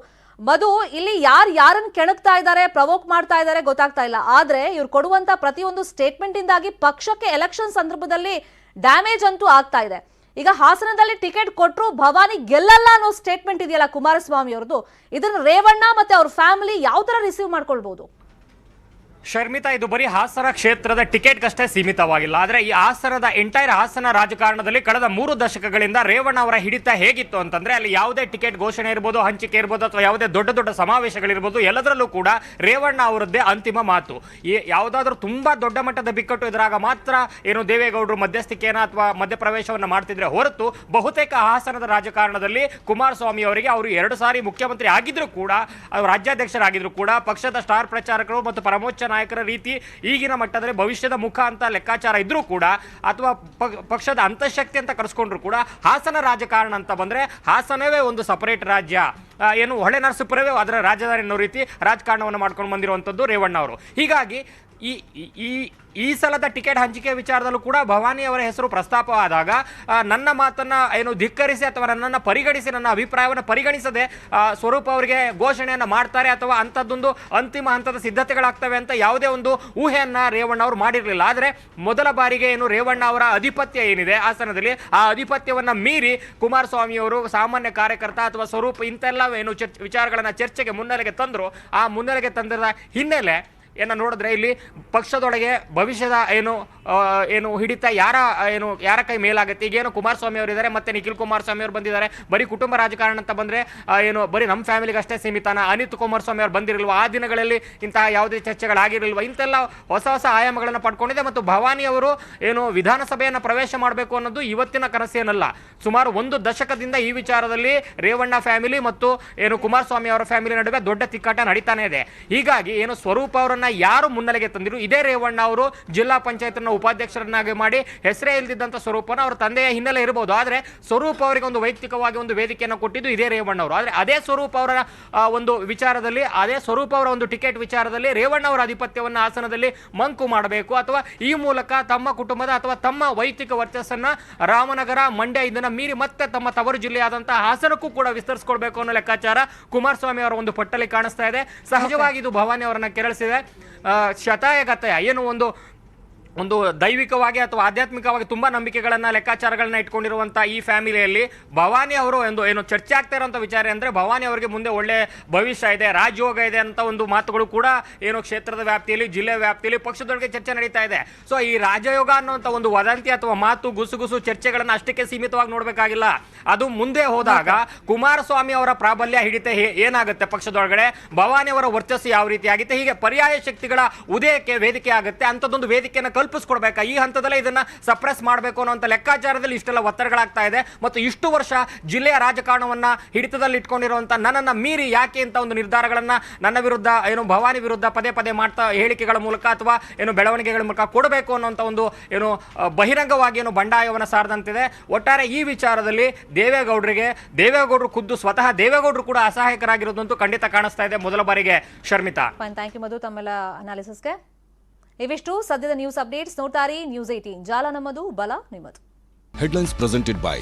ಇಲ್ಲಿ ಯಾರನ್ನ ಕೆಣಕ್ತಾ ಇದ್ದಾರೆ, ಪ್ರವೋಕ್ ಮಾಡ್ತಾ ಇದ್ದಾರೆ ಗೊತ್ತಾಗ್ತಾ ಇಲ್ಲ. ಆದ್ರೆ ಇವ್ರು ಕೊಡುವಂತ ಪ್ರತಿಯೊಂದು ಸ್ಟೇಟ್ಮೆಂಟ್ ಇಂದಾಗಿ ಪಕ್ಷಕ್ಕೆ ಎಲೆಕ್ಷನ್ ಸಂದರ್ಭದಲ್ಲಿ ಡ್ಯಾಮೇಜ್ ಅಂತೂ ಆಗ್ತಾ ಇದೆ. ಈಗ ಹಾಸನದಲ್ಲಿ ಟಿಕೆಟ್ ಕೊಟ್ಟರು ಭವಾನಿ ಗೆಲ್ಲಲ್ಲ ಅನ್ನೋ ಸ್ಟೇಟ್ಮೆಂಟ್ ಇದೆಯಲ್ಲ ಕುಮಾರಸ್ವಾಮಿ ಅವ್ರದ್ದು, ಇದನ್ನ ರೇವಣ್ಣ ಮತ್ತೆ ಅವ್ರ ಫ್ಯಾಮಿಲಿ ಯಾವ ತರ ರಿಸೀವ್ ಮಾಡ್ಕೊಳ್ಬಹುದು? ಶರ್ಮಿತಾ, ಇದು ಬರೀ ಹಾಸನ ಕ್ಷೇತ್ರದ ಟಿಕೆಟ್ಗಷ್ಟೇ ಸೀಮಿತವಾಗಿಲ್ಲ. ಆದರೆ ಈ ಹಾಸನದ ಎಂಟೈರ್ ಹಾಸನ ರಾಜಕಾರಣದಲ್ಲಿ ಕಳೆದ 3 ದಶಕಗಳಿಂದ ರೇವಣ್ಣ ಅವರ ಹಿಡಿತ ಹೇಗಿತ್ತು ಅಂತಂದ್ರೆ, ಅಲ್ಲಿ ಯಾವುದೇ ಟಿಕೆಟ್ ಘೋಷಣೆ ಇರ್ಬೋದು, ಹಂಚಿಕೆ ಇರ್ಬೋದು, ಅಥವಾ ಯಾವುದೇ ದೊಡ್ಡ ದೊಡ್ಡ ಸಮಾವೇಶಗಳಿರ್ಬೋದು, ಎಲ್ಲದರಲ್ಲೂ ಕೂಡ ರೇವಣ್ಣ ಅವರದ್ದೇ ಅಂತಿಮ ಮಾತು. ಯಾವುದಾದ್ರೂ ತುಂಬಾ ದೊಡ್ಡ ಮಟ್ಟದ ಬಿಕ್ಕಟ್ಟು ಎದುರಾಗ ಮಾತ್ರ ಏನು ದೇವೇಗೌಡರು ಮಧ್ಯಸ್ಥಿಕೆಯನ್ನು ಅಥವಾ ಮಧ್ಯಪ್ರವೇಶವನ್ನು ಮಾಡ್ತಿದ್ರೆ ಹೊರತು ಬಹುತೇಕ ಹಾಸನದ ರಾಜಕಾರಣದಲ್ಲಿ ಕುಮಾರಸ್ವಾಮಿ ಅವರಿಗೆ, ಅವರು 2 ಸಾರಿ ಮುಖ್ಯಮಂತ್ರಿ ಆಗಿದ್ರು ಕೂಡ, ರಾಜ್ಯಾಧ್ಯಕ್ಷರಾಗಿದ್ರು ಕೂಡ, ಪಕ್ಷದ ಸ್ಟಾರ್ ಪ್ರಚಾರಕರು ಮತ್ತು ಪರಮೋಚ್ಚ ನಾಯಕರ ರೀತಿ ಈಗಿನ ಮಟ್ಟದಲ್ಲಿ ಭವಿಷ್ಯದ ಮುಖ ಅಂತ ಲೆಕ್ಕಾಚಾರ ಇದ್ರೂ ಕೂಡ, ಅಥವಾ ಪಕ್ಷದ ಅಂತಃಶಕ್ತಿ ಅಂತ ಕರೆಸ್ಕೊಂಡ್ರು ಕೂಡ, ಹಾಸನ ರಾಜಕಾರಣ ಅಂತ ಬಂದ್ರೆ ಹಾಸನವೇ ಒಂದು ಸಪರೇಟ್ ರಾಜ್ಯ, ಏನು ಹೊಳೆ ನರಸೀಪುರವೇ ಅದರ ರಾಜಧಾನಿ ಅನ್ನೋ ರೀತಿ ರಾಜಕಾರಣವನ್ನು ಮಾಡ್ಕೊಂಡು ಬಂದಿರುವಂಥದ್ದು ರೇವಣ್ಣ ಅವರು. ಹೀಗಾಗಿ ಈ ಸಲದ ಟಿಕೆಟ್ ಹಂಚಿಕೆ ವಿಚಾರದಲ್ಲೂ ಕೂಡ ಭವಾನಿ ಅವರ ಹೆಸರು ಪ್ರಸ್ತಾಪವಾದಾಗ ನನ್ನ ಮಾತನ್ನ ಏನು ಧಿಕ್ಕರಿಸಿ ಅಥವಾ ನನ್ನನ್ನು ಪರಿಗಣಿಸಿ, ನನ್ನ ಅಭಿಪ್ರಾಯವನ್ನು ಪರಿಗಣಿಸದೆ ಸ್ವರೂಪ್ ಅವರಿಗೆ ಘೋಷಣೆಯನ್ನು ಮಾಡ್ತಾರೆ ಅಥವಾ ಅಂಥದ್ದೊಂದು ಅಂತಿಮ ಹಂತದ ಸಿದ್ಧತೆಗಳಾಗ್ತವೆ ಅಂತ ಯಾವುದೇ ಒಂದು ಊಹೆಯನ್ನ ರೇವಣ್ಣ ಅವರು ಮಾಡಿರಲಿಲ್ಲ. ಆದರೆ ಮೊದಲ ಬಾರಿಗೆ ಏನು ರೇವಣ್ಣ ಅವರ ಆಧಿಪತ್ಯ ಏನಿದೆ ಹಾಸನದಲ್ಲಿ, ಆ ಆಧಿಪತ್ಯವನ್ನ ಮೀರಿ ಕುಮಾರಸ್ವಾಮಿ ಅವರು ಸಾಮಾನ್ಯ ಕಾರ್ಯಕರ್ತ ಅಥವಾ ಸ್ವರೂಪ್ ಇಂತೆಲ್ಲ ಏನು ವಿಚಾರಗಳನ್ನ ಚರ್ಚೆಗೆ ಮುನ್ನೆಲೆಗೆ ತಂದ್ರು. ಆ ಮುನ್ನೆಲೆಗೆ ತಂದಿರುವ ಹಿನ್ನೆಲೆ ನೋಡಿದ್ರೆ ಇಲ್ಲಿ ಪಕ್ಷದೊಳಗೆ ಭವಿಷ್ಯದ ಏನು ಹಿಡಿತ ಯಾರ ಕೈ ಮೇಲಾಗುತ್ತೆ. ಈಗೇನು ಕುಮಾರಸ್ವಾಮಿ ಅವರು ಇದ್ದಾರೆ, ಮತ್ತೆ ನಿಖಿಲ್ ಕುಮಾರಸ್ವಾಮಿ ಅವರು ಬಂದಿದ್ದಾರೆ. ಬರೀ ಕುಟುಂಬ ರಾಜಕಾರಣ ಅಂತ ಬಂದ್ರೆ ಬರೀ ನಮ್ಮ ಫ್ಯಾಮಿಲಿಗೆ ಅಷ್ಟೇ ಸೀಮಿತನ, ಅನಿತ್ ಕುಮಾರಸ್ವಾಮಿ ಅವರು ಬಂದಿರಲ್ವಾ, ಆ ದಿನಗಳಲ್ಲಿ ಇಂತಹ ಯಾವುದೇ ಚರ್ಚೆಗಳಾಗಿರಲಿಲ್ವಾ, ಇಂತೆಲ್ಲ ಹೊಸ ಹೊಸ ಆಯಾಮಗಳನ್ನು ಪಡ್ಕೊಂಡಿದೆ. ಮತ್ತು ಭವಾನಿ ಅವರು ವಿಧಾನಸಭೆಯನ್ನು ಪ್ರವೇಶ ಮಾಡಬೇಕು ಅನ್ನೋದು ಇವತ್ತಿನ ಕನಸೇನಲ್ಲ. ಸುಮಾರು 1 ದಶಕದಿಂದ ಈ ವಿಚಾರದಲ್ಲಿ ರೇವಣ್ಣ ಫ್ಯಾಮಿಲಿ ಮತ್ತು ಕುಮಾರಸ್ವಾಮಿ ಅವರ ಫ್ಯಾಮಿಲಿ ನಡುವೆ ದೊಡ್ಡ ತಿಕ್ಕಾಟ ನಡೀತಾನೆ ಇದೆ. ಹೀಗಾಗಿ ಸ್ವರೂಪ ಅವರನ್ನ ಯಾರು ಮುನ್ನೆಲೆಗೆ ತಂದಿರು, ಇದೇ ರೇವಣ್ಣ ಅವರು ಜಿಲ್ಲಾ ಪಂಚಾಯತ್ನ ಉಪಾಧ್ಯಕ್ಷರನ್ನಾಗಿ ಮಾಡಿ ಹೆಸರೇ ಇಲ್ದಿದ್ದಂತ ಸ್ವರೂಪನ ಅವರ ತಂದೆಯ ಹಿನ್ನೆಲೆ ಇರಬಹುದು, ಆದ್ರೆ ಸ್ವರೂಪ್ ಅವರಿಗೆ ಒಂದು ವೈಯಕ್ತಿಕವಾಗಿ ಒಂದು ವೇದಿಕೆಯನ್ನು ಕೊಟ್ಟಿದ್ದು ಇದೇ ರೇವಣ್ಣ ಅವರು. ಆದ್ರೆ ಅದೇ ಸ್ವರೂಪ್ ಅವರ ಒಂದು ವಿಚಾರದಲ್ಲಿ, ಅದೇ ಸ್ವರೂಪ್ ಅವರ ಒಂದು ಟಿಕೆಟ್ ವಿಚಾರದಲ್ಲಿ ರೇವಣ್ಣ ಅವರ ಆಧಿಪತ್ಯವನ್ನು ಹಾಸನದಲ್ಲಿ ಮಂಕು ಮಾಡಬೇಕು, ಅಥವಾ ಈ ಮೂಲಕ ತಮ್ಮ ಕುಟುಂಬದ ಅಥವಾ ತಮ್ಮ ವೈಯಕ್ತಿಕ ವರ್ಚಸ್ಸನ್ನ ರಾಮನಗರ, ಮಂಡ್ಯ ಇದನ್ನ ಮೀರಿ ಮತ್ತೆ ತಮ್ಮ ತವರು ಜಿಲ್ಲೆಯಾದಂತಹ ಹಾಸನಕ್ಕೂ ಕೂಡ ವಿಸ್ತರಿಸಿಕೊಳ್ಬೇಕು ಅನ್ನೋ ಲೆಕ್ಕಾಚಾರ ಕುಮಾರಸ್ವಾಮಿ ಅವರ ಒಂದು ಪಟ್ಟಲ್ಲಿ ಕಾಣಿಸ್ತಾ ಇದೆ. ಸಹಜವಾಗಿ ಇದು ಭವಾನಿ ಅವರನ್ನ ಕೆರಳಿಸಿದೆ. ಶತಾಯಗತಾಯ ಒಂದು ದೈವಿಕವಾಗಿ ಅಥವಾ ಆಧ್ಯಾತ್ಮಿಕವಾಗಿ ತುಂಬಾ ನಂಬಿಕೆಗಳನ್ನ ಲೆಕ್ಕಾಚಾರಗಳನ್ನ ಇಟ್ಕೊಂಡಿರುವಂತಹ ಈ ಫ್ಯಾಮಿಲಿಯಲ್ಲಿ ಭವಾನಿ ಅವರು ಚರ್ಚೆ ಆಗ್ತಾ ಇರುವಂತಹ ವಿಚಾರ ಅಂದ್ರೆ ಭವಾನಿ ಅವರಿಗೆ ಮುಂದೆ ಒಳ್ಳೆ ಭವಿಷ್ಯ ಇದೆ, ರಾಜಯೋಗ ಇದೆ ಅಂತ ಒಂದು ಮಾತುಗಳು ಕೂಡ ಕ್ಷೇತ್ರದ ವ್ಯಾಪ್ತಿಯಲ್ಲಿ, ಜಿಲ್ಲೆ ವ್ಯಾಪ್ತಿಯಲ್ಲಿ ಪಕ್ಷದೊಳಗೆ ಚರ್ಚೆ ನಡೀತಾ ಇದೆ. ಸೊ ಈ ರಾಜಯೋಗ ಅನ್ನುವಂಥ ಒಂದು ವದಂತಿ ಅಥವಾ ಮಾತು, ಗುಸುಗುಸು ಚರ್ಚೆಗಳನ್ನ ಅಷ್ಟಕ್ಕೆ ಸೀಮಿತವಾಗಿ ನೋಡಬೇಕಾಗಿಲ್ಲ. ಅದು ಮುಂದೆ ಹೋದಾಗ ಕುಮಾರಸ್ವಾಮಿ ಅವರ ಪ್ರಾಬಲ್ಯ ಹಿಡಿತ ಏನಾಗುತ್ತೆ ಪಕ್ಷದೊಳಗಡೆ, ಭವಾನಿ ಅವರ ವರ್ಚಸ್ಸು ಯಾವ ರೀತಿ ಆಗುತ್ತೆ, ಹೀಗೆ ಪರ್ಯಾಯ ಶಕ್ತಿಗಳ ಉದಯಕ್ಕೆ ವೇದಿಕೆ ಆಗುತ್ತೆ. ಅಂತದೊಂದು ವೇದಿಕೆಯನ್ನು ಕಲ್ಪಿಸ್ಕೊಡ್ಬೇಕಾ, ಈ ಹಂತದಲ್ಲೇ ಇದನ್ನ ಸಪ್ರೆಸ್ ಮಾಡಬೇಕು ಅನ್ನೋ ಲೆಕ್ಕಾಚಾರದಲ್ಲಿ ಇಷ್ಟೆಲ್ಲ ಒತ್ತಡಗಳಾಗ್ತಾ ಇದೆ. ಮತ್ತು ಇಷ್ಟು ವರ್ಷ ಜಿಲ್ಲೆಯ ರಾಜಕಾರಣವನ್ನ ಹಿಡಿತದಲ್ಲಿ ಇಟ್ಕೊಂಡಿರುವಂತ ನನ್ನನ್ನ ಮೀರಿ ಯಾಕೆ ಅಂತ ಒಂದು ನಿರ್ಧಾರಗಳನ್ನ ನನ್ನ ವಿರುದ್ಧ ಭವಾನಿ ವಿರುದ್ಧ ಪದೇ ಪದೇ ಮಾಡ್ತಾ ಹೇಳಿಕೆಗಳ ಮೂಲಕ ಅಥವಾ ಬೆಳವಣಿಗೆಗಳ ಮೂಲಕ ಕೊಡಬೇಕು ಅನ್ನೋಂಥ ಒಂದು ಬಹಿರಂಗವಾಗಿ ಬಂಡಾಯವನ್ನು ಸಾರದಂತಿದೆ. ಒಟ್ಟಾರೆ ಈ ವಿಚಾರದಲ್ಲಿ ದೇವೇಗೌಡರು ಖುದ್ದು ಸ್ವತಃ ದೇವೇಗೌಡರು ಕೂಡ ಅಸಹಾಯಕರಾಗಿರೋದಂತೂ ಖಂಡಿತ ಕಾಣಿಸ್ತಾ ಇದೆ ಮೊದಲ ಬಾರಿಗೆ. ಶರ್ಮಿತಾ, ಥ್ಯಾಂಕ್ ಯು ಮಧು ತಮ್ಮೆಲ್ಲ ಅನಾಲಿಸಿಸ್ಗೆ. ಇವಿಷ್ಟು ಸದ್ಯದ ನ್ಯೂಸ್ ಅಪ್ಡೇಟ್ಸ್. ನೋಡ್ತಾರಿ ನ್ಯೂಸ್ 18, ಜಾಲ ನಮ್ಮದು, ಬಲ ನಿಮ್ಮದು. Headlines presented by